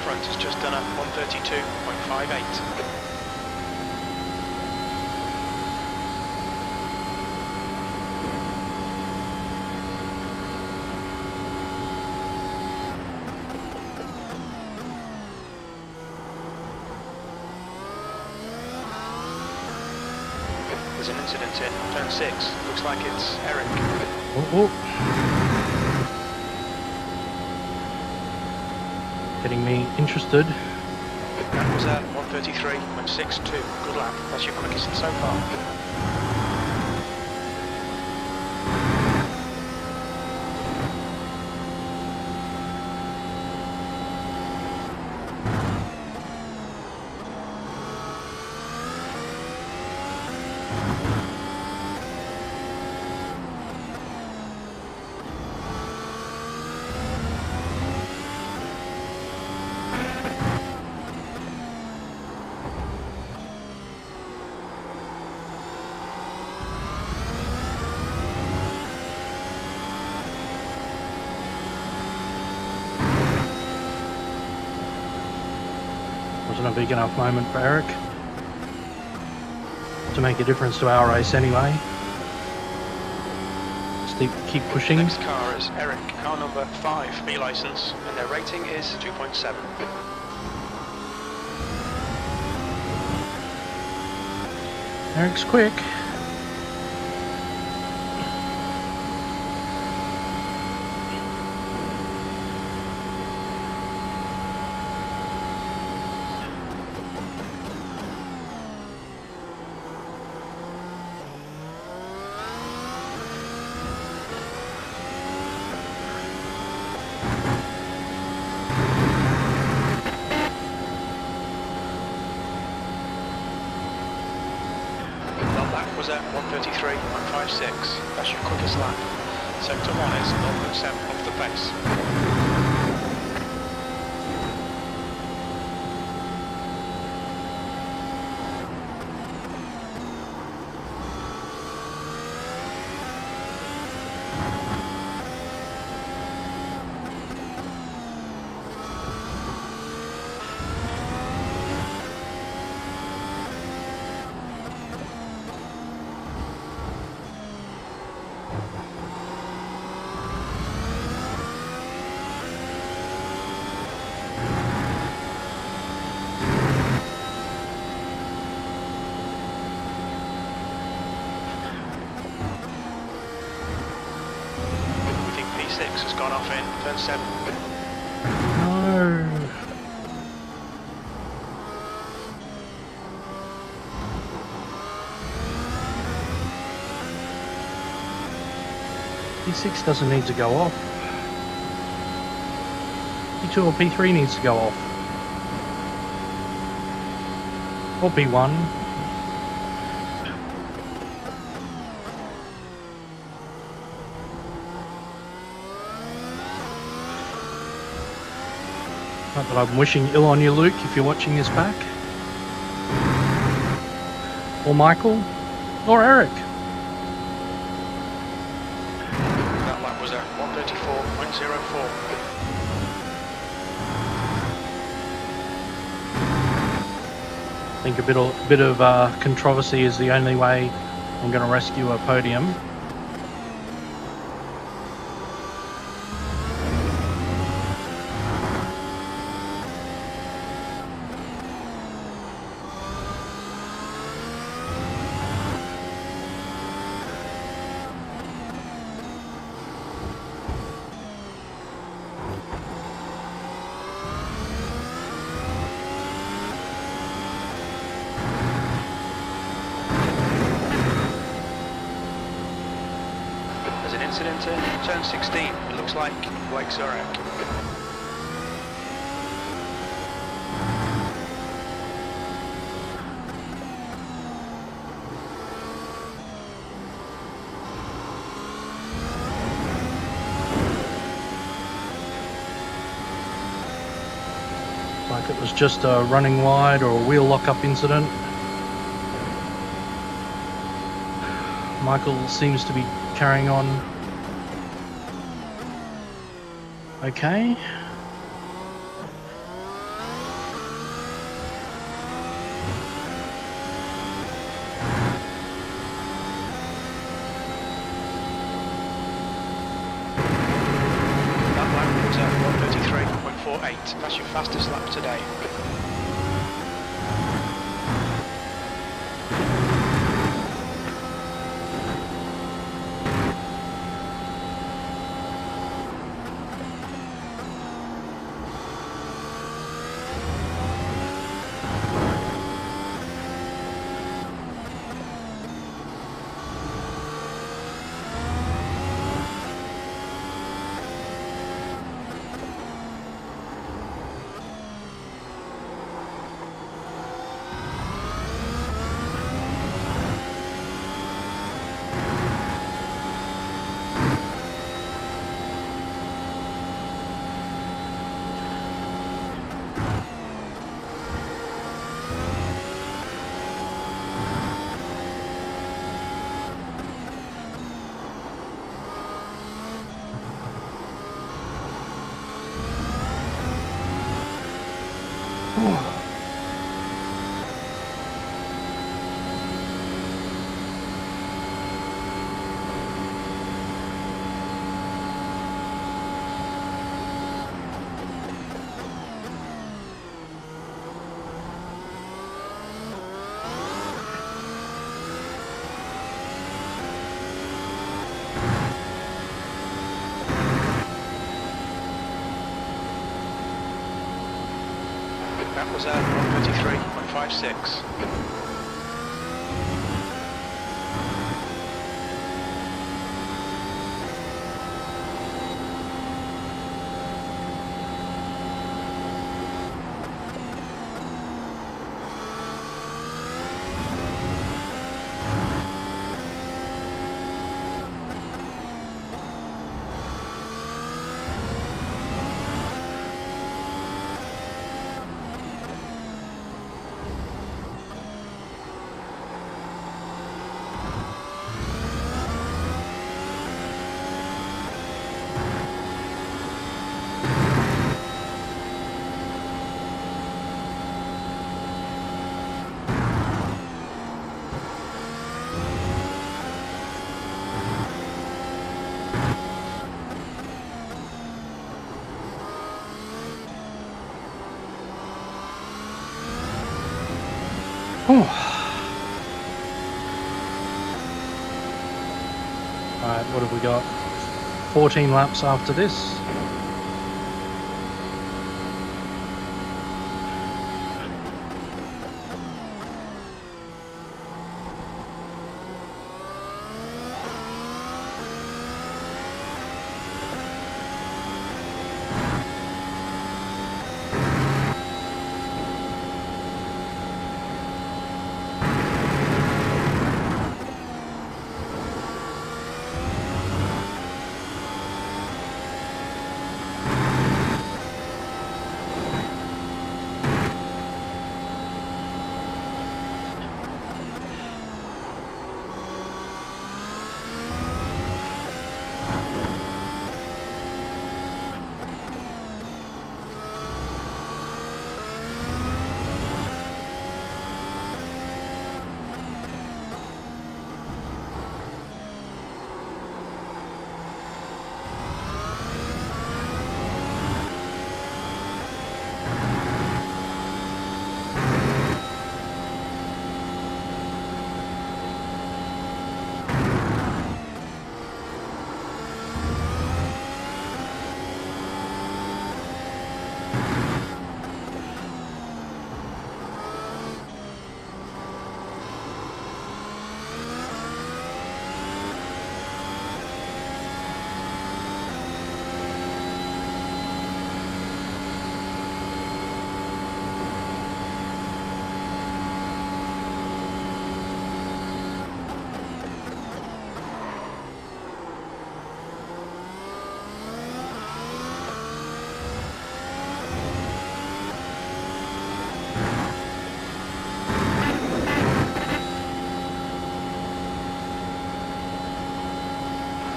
Has just done a 132.58. There's an incident in turn 6. Looks like it's Eric. Oh, oh. getting me interested. That was 1:33.62. Good lap. That's your quickest so far. Wasn't a big enough moment for Eric to make a difference to our race anyway. Keep pushing. Next car is Eric, car number 5, B licence, and their rating is 2.7. Eric's quick. Was at 1:33.56. That's your quickest lap. Sector 1 is 0.7 off the pace. Has gone off in turn 7. No. P6 doesn't need to go off. P2 or P3 needs to go off. Or P1. Not that I'm wishing ill on you, Luke, if you're watching this back. Or Michael. Or Eric. That lap was at 1:34.04. I think a bit of controversy is the only way I'm going to rescue a podium. Incident in turn 16, it looks like Blake Zurek. Like it was just a running wide or a wheel lock-up incident. Michael seems to be carrying on okay. That lap was at 1:33.48. That's your fastest lap today. That was 133.56. Alright, what have we got? 14 laps after this.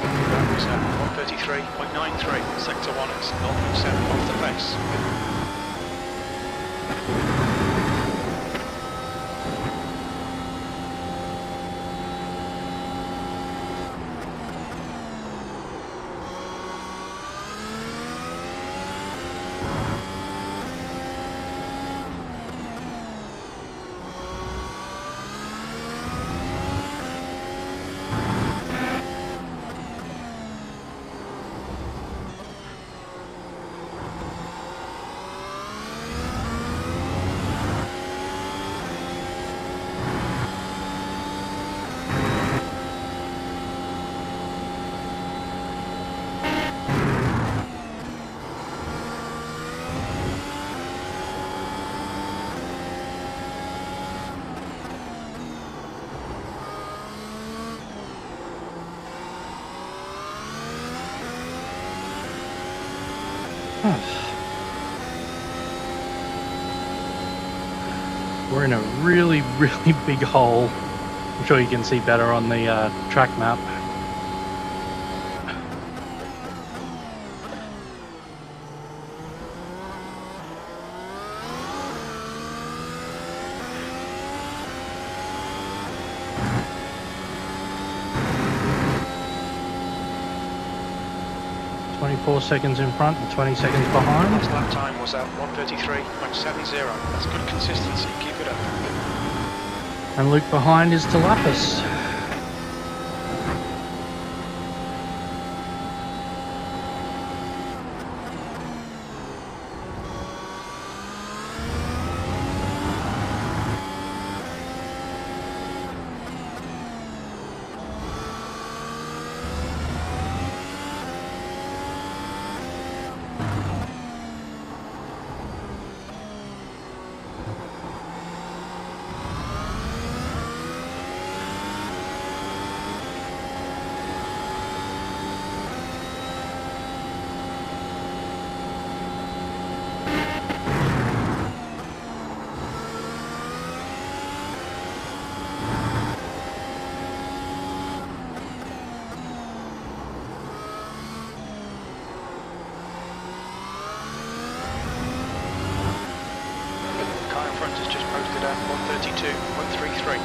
That was 133.93. Sector 1 is 0.7 off the pace. We're in a really, really big hole. I'm sure you can see better on the track map. 4 seconds in front and 20 seconds behind. Last lap time was at 1:33.70. That's good consistency. Keep it up. And Luke behind is to lap us. Car in front is just posted at 1:32.33.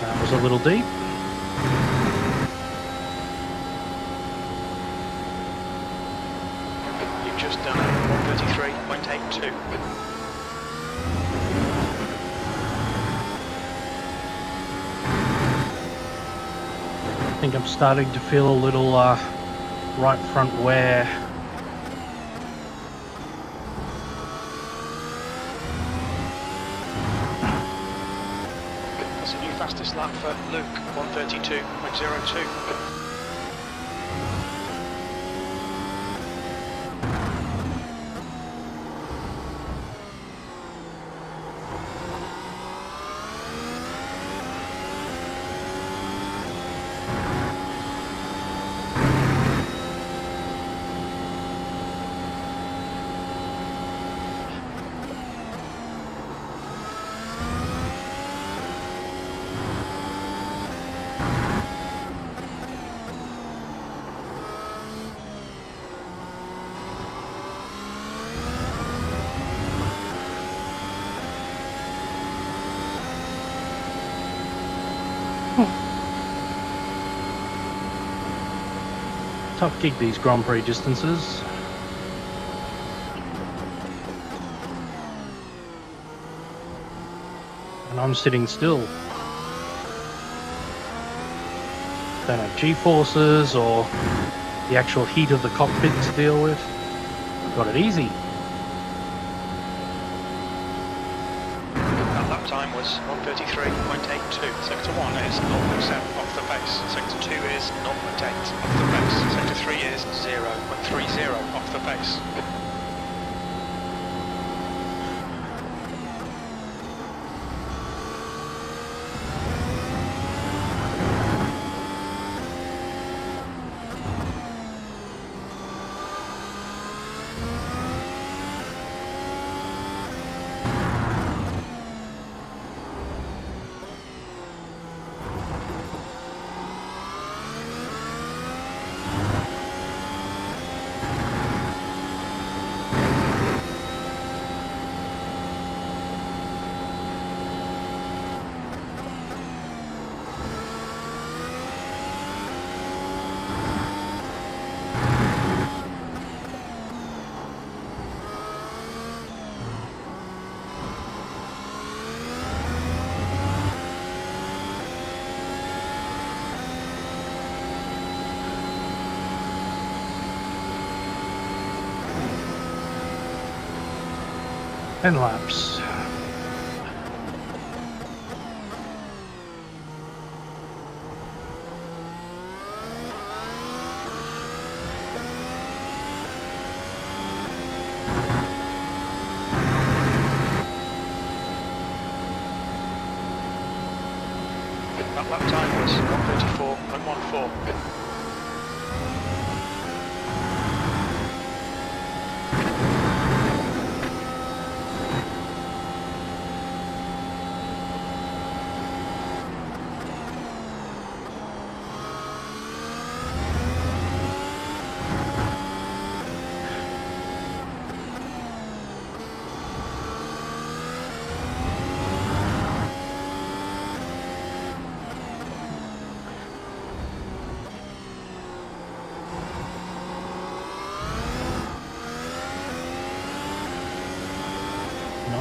That was a little deep. You've just done 1:33.82. I think I'm starting to feel a little right front wear. That's a new fastest lap for Luke, 1:32.02. Tough gig, these Grand Prix distances. And I'm sitting still. Don't have G-forces or the actual heat of the cockpit to deal with. Got it easy. That lap time was 1:33.82. Sector 1 is 0.7 off the pace. Sector 2 is 0.8 off the pace. Sector 3 is 0.30 off the pace. And laps. That lap time was 1:34.14.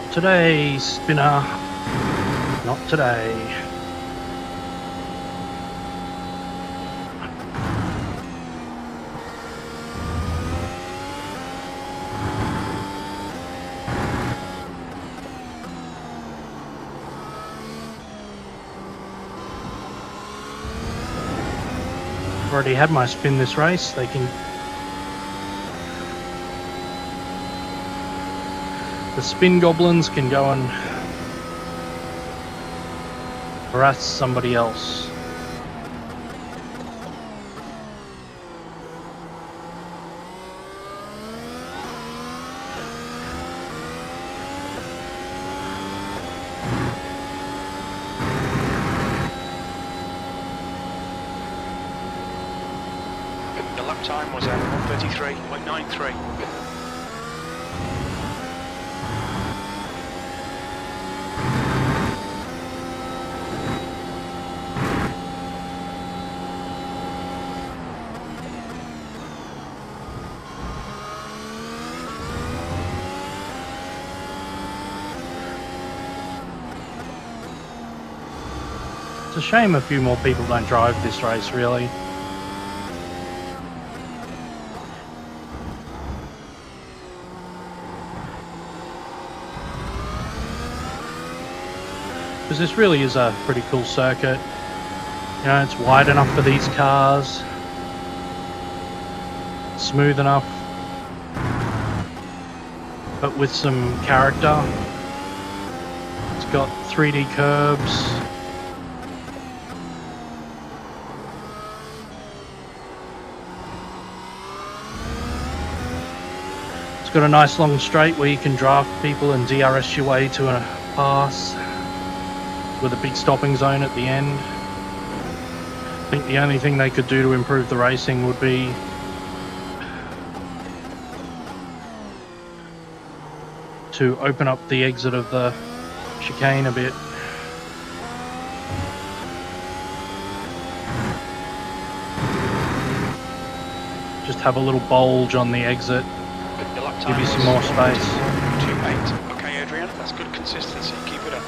Not today, spinner. Not today. I've already had my spin this race. The spin goblins can go and harass somebody else. The lap time was 1:33.93. It's a shame a few more people don't drive this race, really. Because this really is a pretty cool circuit. You know, it's wide enough for these cars, smooth enough, but with some character. It's got 3D curbs. It's got a nice long straight where you can draft people and DRS your way to a pass with a big stopping zone at the end. I think the only thing they could do to improve the racing would be to open up the exit of the chicane a bit. Just have a little bulge on the exit. Give you some more space. 2.8. Okay, Adrian, that's good consistency. Keep it up.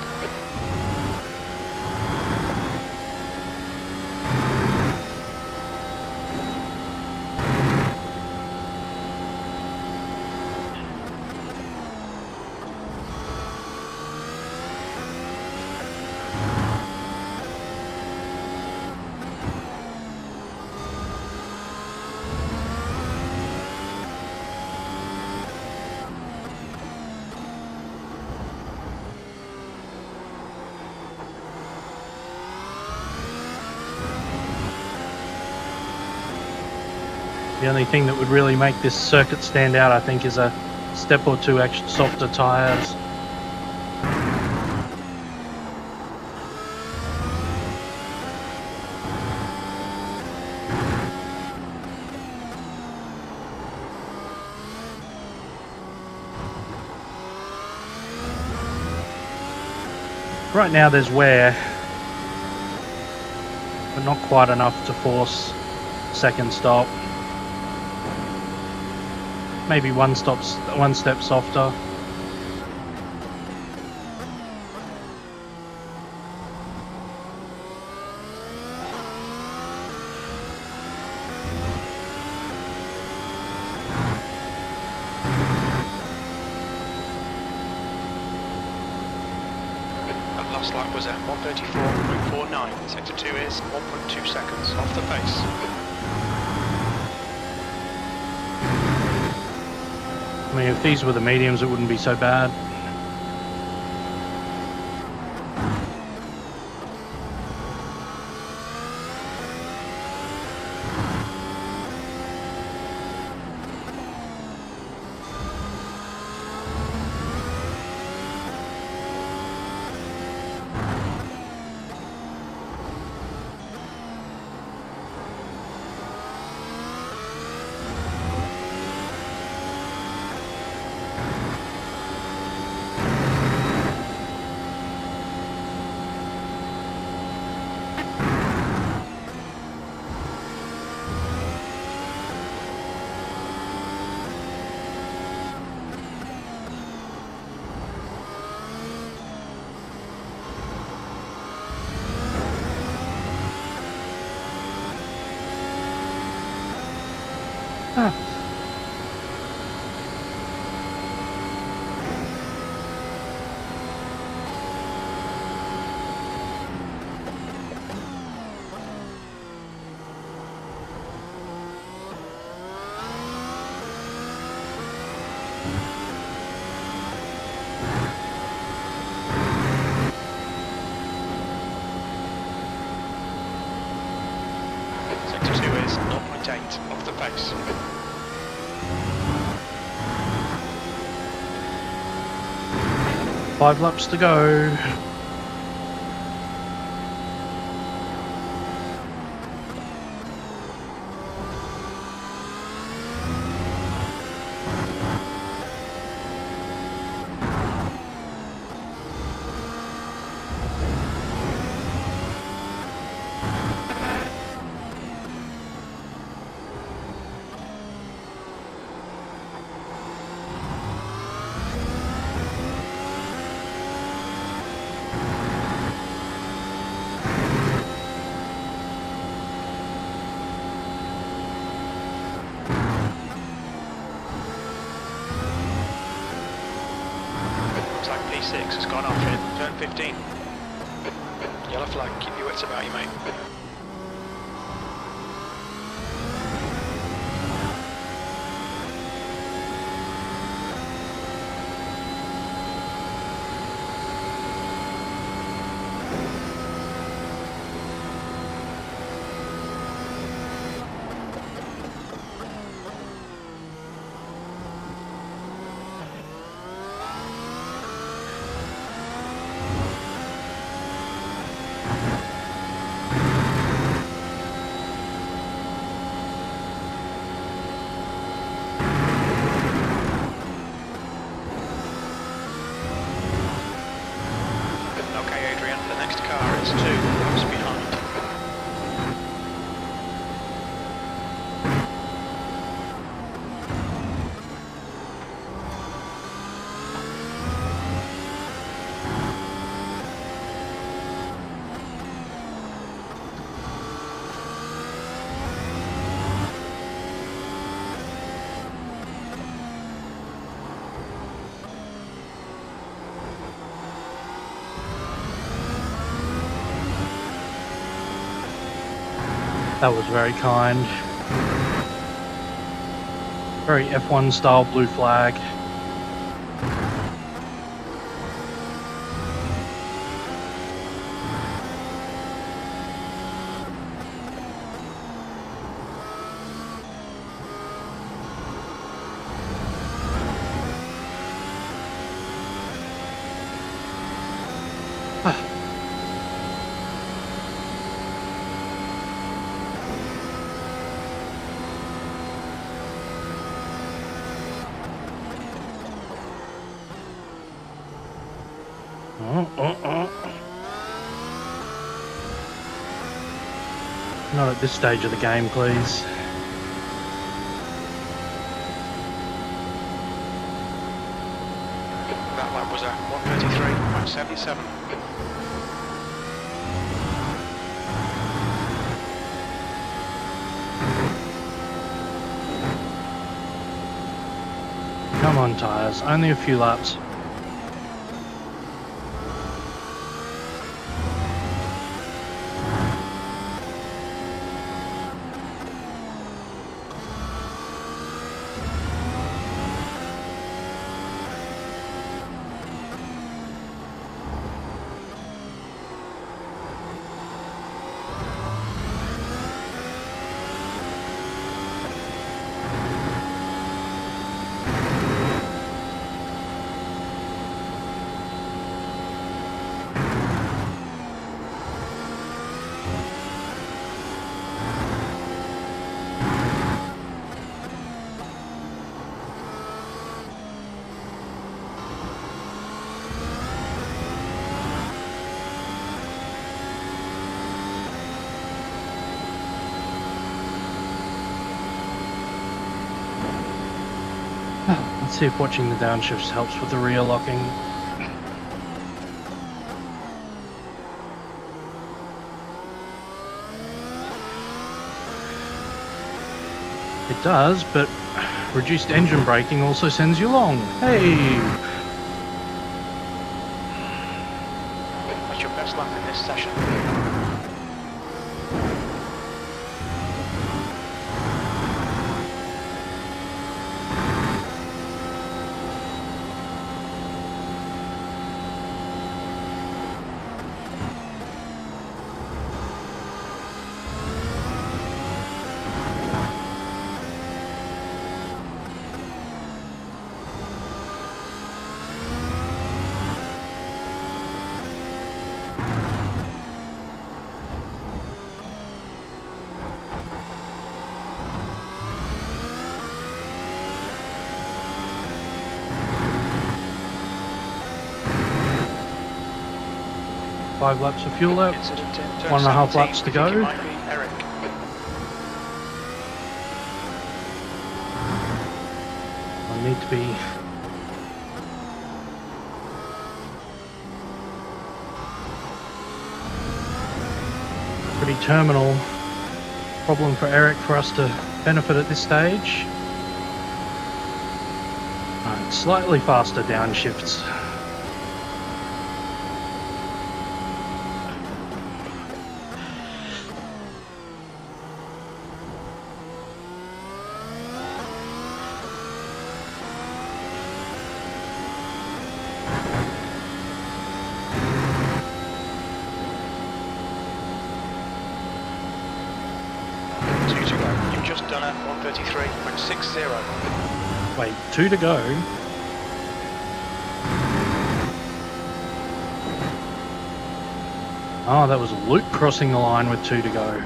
The only thing that would really make this circuit stand out, I think, is a step or two extra softer tyres. Right now there's wear, but not quite enough to force second stop. Maybe one step softer. That last lap was at 1:34.49. Sector 2 is 1.2 seconds off the pace. I mean, if these were the mediums, it wouldn't be so bad. Ah. Sector 2 is 0.8 off the pace. 5 laps to go. Looks like P6 has gone off in turn 15. Yellow flag, keep your wits about you, mate. Okay, Adrian, the next car is 2 laps behind. That was very kind. Very F1 style blue flag. Not at this stage of the game, please. That lap was at 1:33.77. Come on, tyres. Only a few laps. Let's see if watching the downshifts helps with the rear locking. It does, but reduced engine braking also sends you long. Hey! That's your best lap in this session. Five laps of fuel left. Incident in turn 1.5 17. laps to I think go. it might be Eric. I need to be pretty terminal problem for Eric for us to benefit at this stage. Slightly faster downshifts. Just done at 1:33.60. Wait, 2 to go. Oh, that was Luke crossing the line with 2 to go.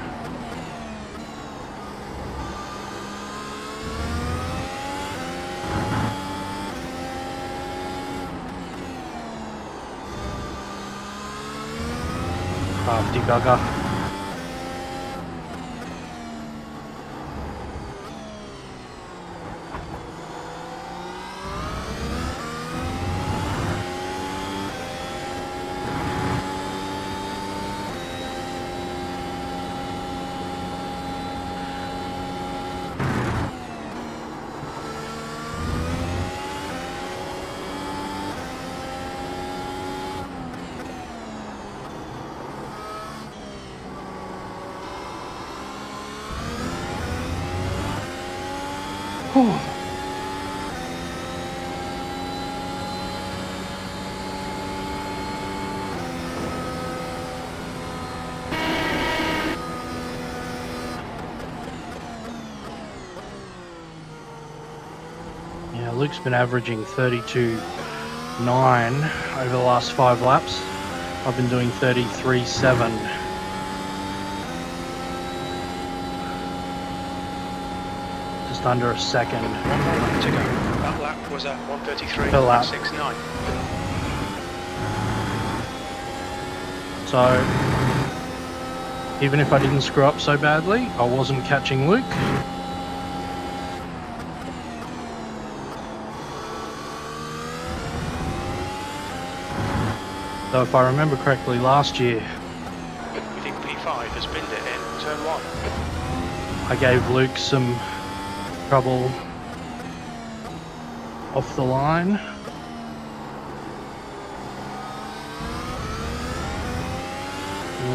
Crafty bugger. Yeah, Luke's been averaging 32.9 over the last 5 laps. I've been doing 33.7. Just under a second. 1 more lap to go. That lap was at 1:33.69. So, even if I didn't screw up so badly, I wasn't catching Luke. So if I remember correctly, last year We think P5 has binned it in turn 1. I gave Luke some trouble off the line.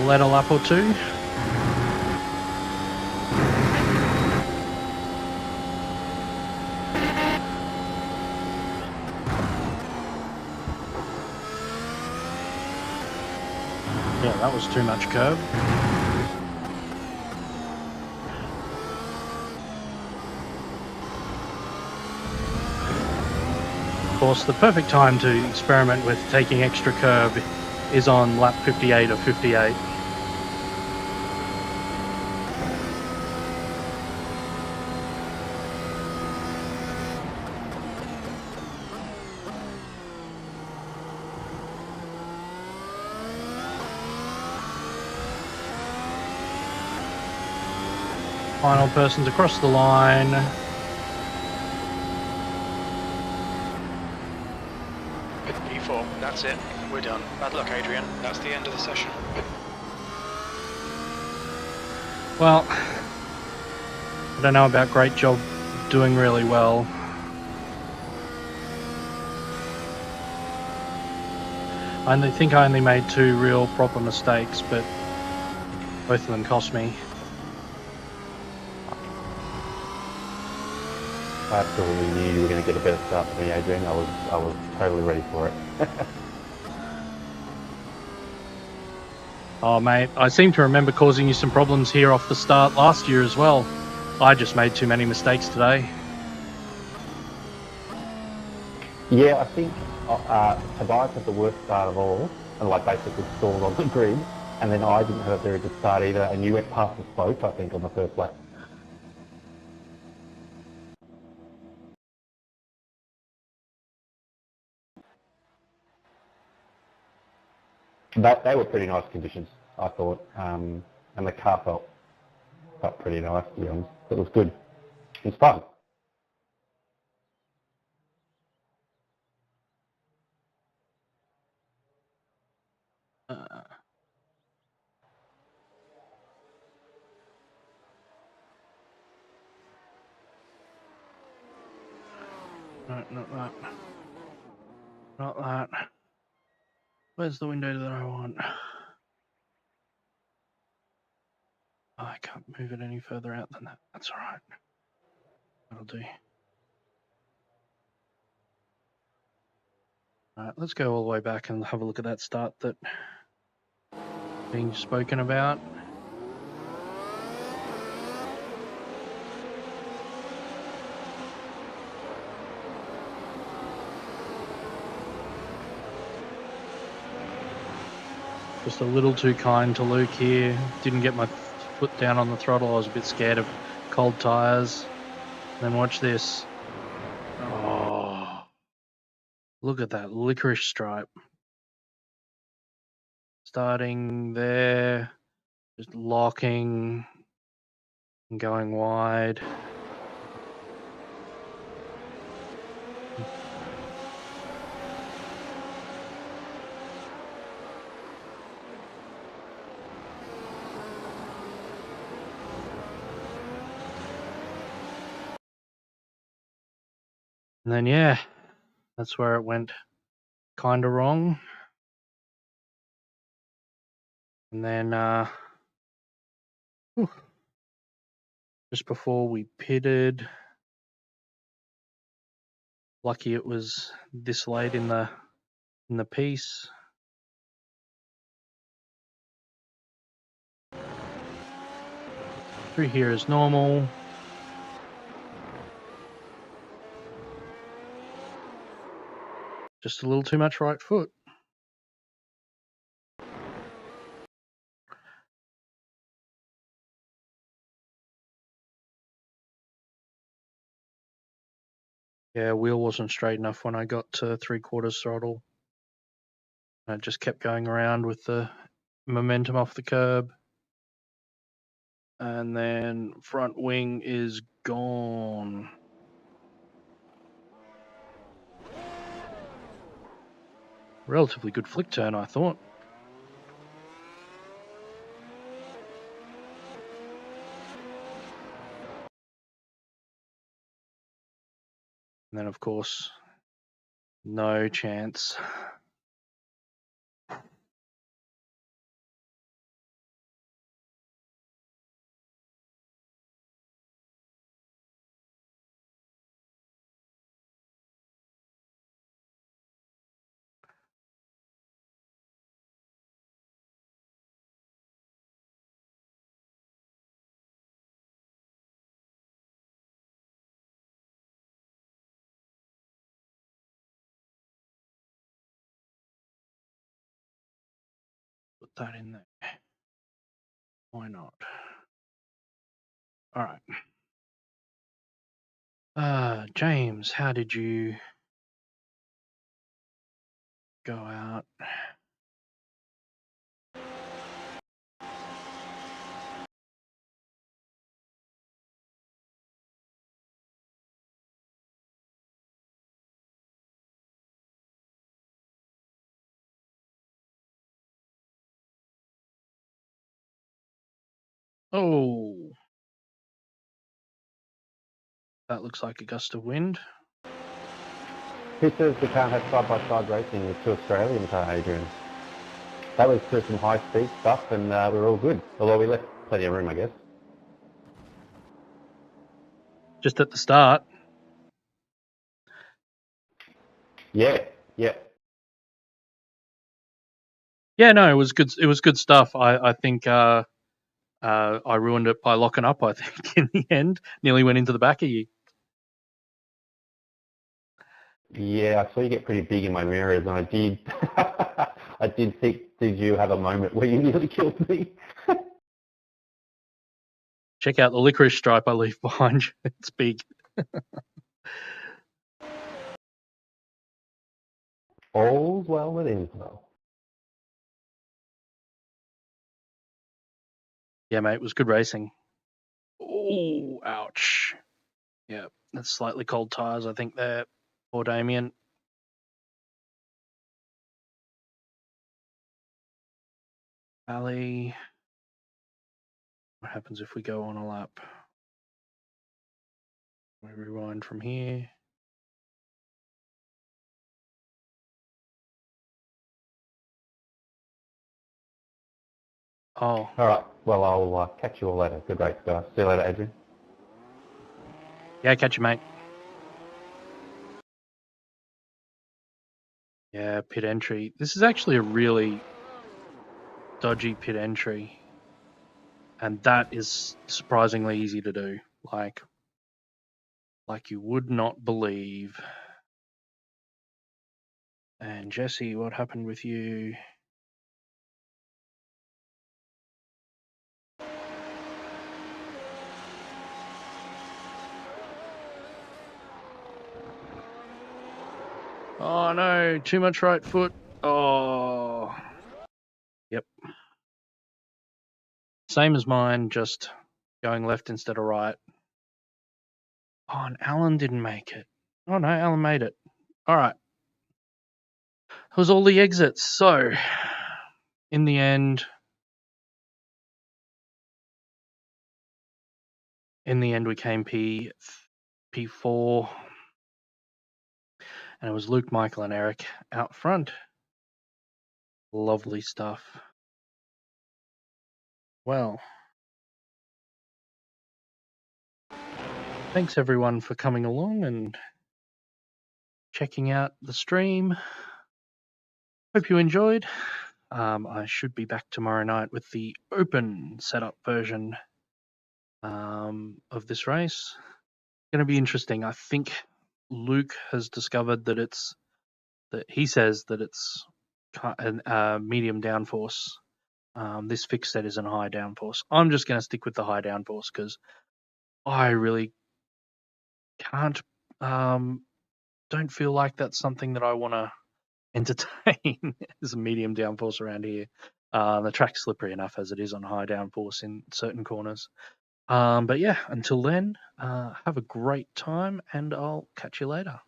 Led a lap or two. Yeah, that was too much curb. Of course, the perfect time to experiment with taking extra curb is on lap 58 or 58. Final person's across the line. P4, that's it. We're done. Bad luck, Adrian. That's the end of the session. I don't know about great job, doing really well. I think I only made 2 real proper mistakes, but both of them cost me. I absolutely knew you were going to get a better start than me, Adrian. I was totally ready for it. Oh, mate, I seem to remember causing you some problems here off the start last year as well. I just made too many mistakes today. Yeah, I think Tobias had the worst start of all, and like basically stalled on the grid, and then I didn't have a very good start either, and you went past us both, I think, on the first lap. They were pretty nice conditions, I thought, and the car felt pretty nice, to be honest. It was good. It was fun. No, not that. Not that. Where's the window that I want? Oh, I can't move it any further out than that. That's all right. That'll do. All right, let's go all the way back and have a look at that start that being spoken about. Just a little too kind to Luke here. Didn't get my foot down on the throttle. I was a bit scared of cold tyres. Then watch this. Oh, look at that licorice stripe. Starting there, just locking and going wide. And then, yeah, that's where it went kind of wrong. And then, just before we pitted, lucky it was this late in the piece. Through here is normal. Just a little too much right foot. Yeah, wheel wasn't straight enough when I got to 3/4 throttle. I just kept going around with the momentum off the curb. And then front wing is gone. Relatively good flick turn, I thought. And then, of course, no chance. Put that in there. Why not? All right. James, how did you go out? Oh, That looks like a gust of wind. Who says we can't have side-by-side racing with two Australians, Adrian? That was through some high-speed stuff, and we were all good. Although we left plenty of room, I guess. Just at the start. Yeah. Yeah, no, it was good. It was good stuff. I think I ruined it by locking up. I think in the end, nearly went into the back of you. Yeah, I saw you get pretty big in my mirrors, and I did. I did think. Did you have a moment where you nearly killed me? Check out the licorice stripe I leave behind you. It's big. All's well that ends well. Yeah, mate, it was good racing. Oh, ouch. Yeah, that's slightly cold tyres, I think, there. Poor Damien. Ali. What happens if we go on a lap? We rewind from here. Oh. All right. Well, I'll catch you all later. Good race, guys. See you later, Adrian. Yeah, catch you, mate. Yeah, pit entry. This is actually a really dodgy pit entry. And that is surprisingly easy to do. Like you would not believe. And Jesse, what happened with you? Oh no, too much right foot. Oh. Yep. Same as mine, just going left instead of right. Oh, and Alan didn't make it. Oh no, Alan made it. All right. That was all the exits. So, in the end, we came P4. And it was Luke, Michael, and Eric out front. Lovely stuff. Well, thanks everyone for coming along and checking out the stream. Hope you enjoyed. I should be back tomorrow night with the open setup version of this race. Going to be interesting. I think Luke has discovered that he says that it's medium downforce. This fixed set is in high downforce. I'm just going to stick with the high downforce because I really can't, don't feel like that's something that I want to entertain as a medium downforce around here. The track's slippery enough as it is on high downforce in certain corners. But yeah, until then, have a great time and I'll catch you later.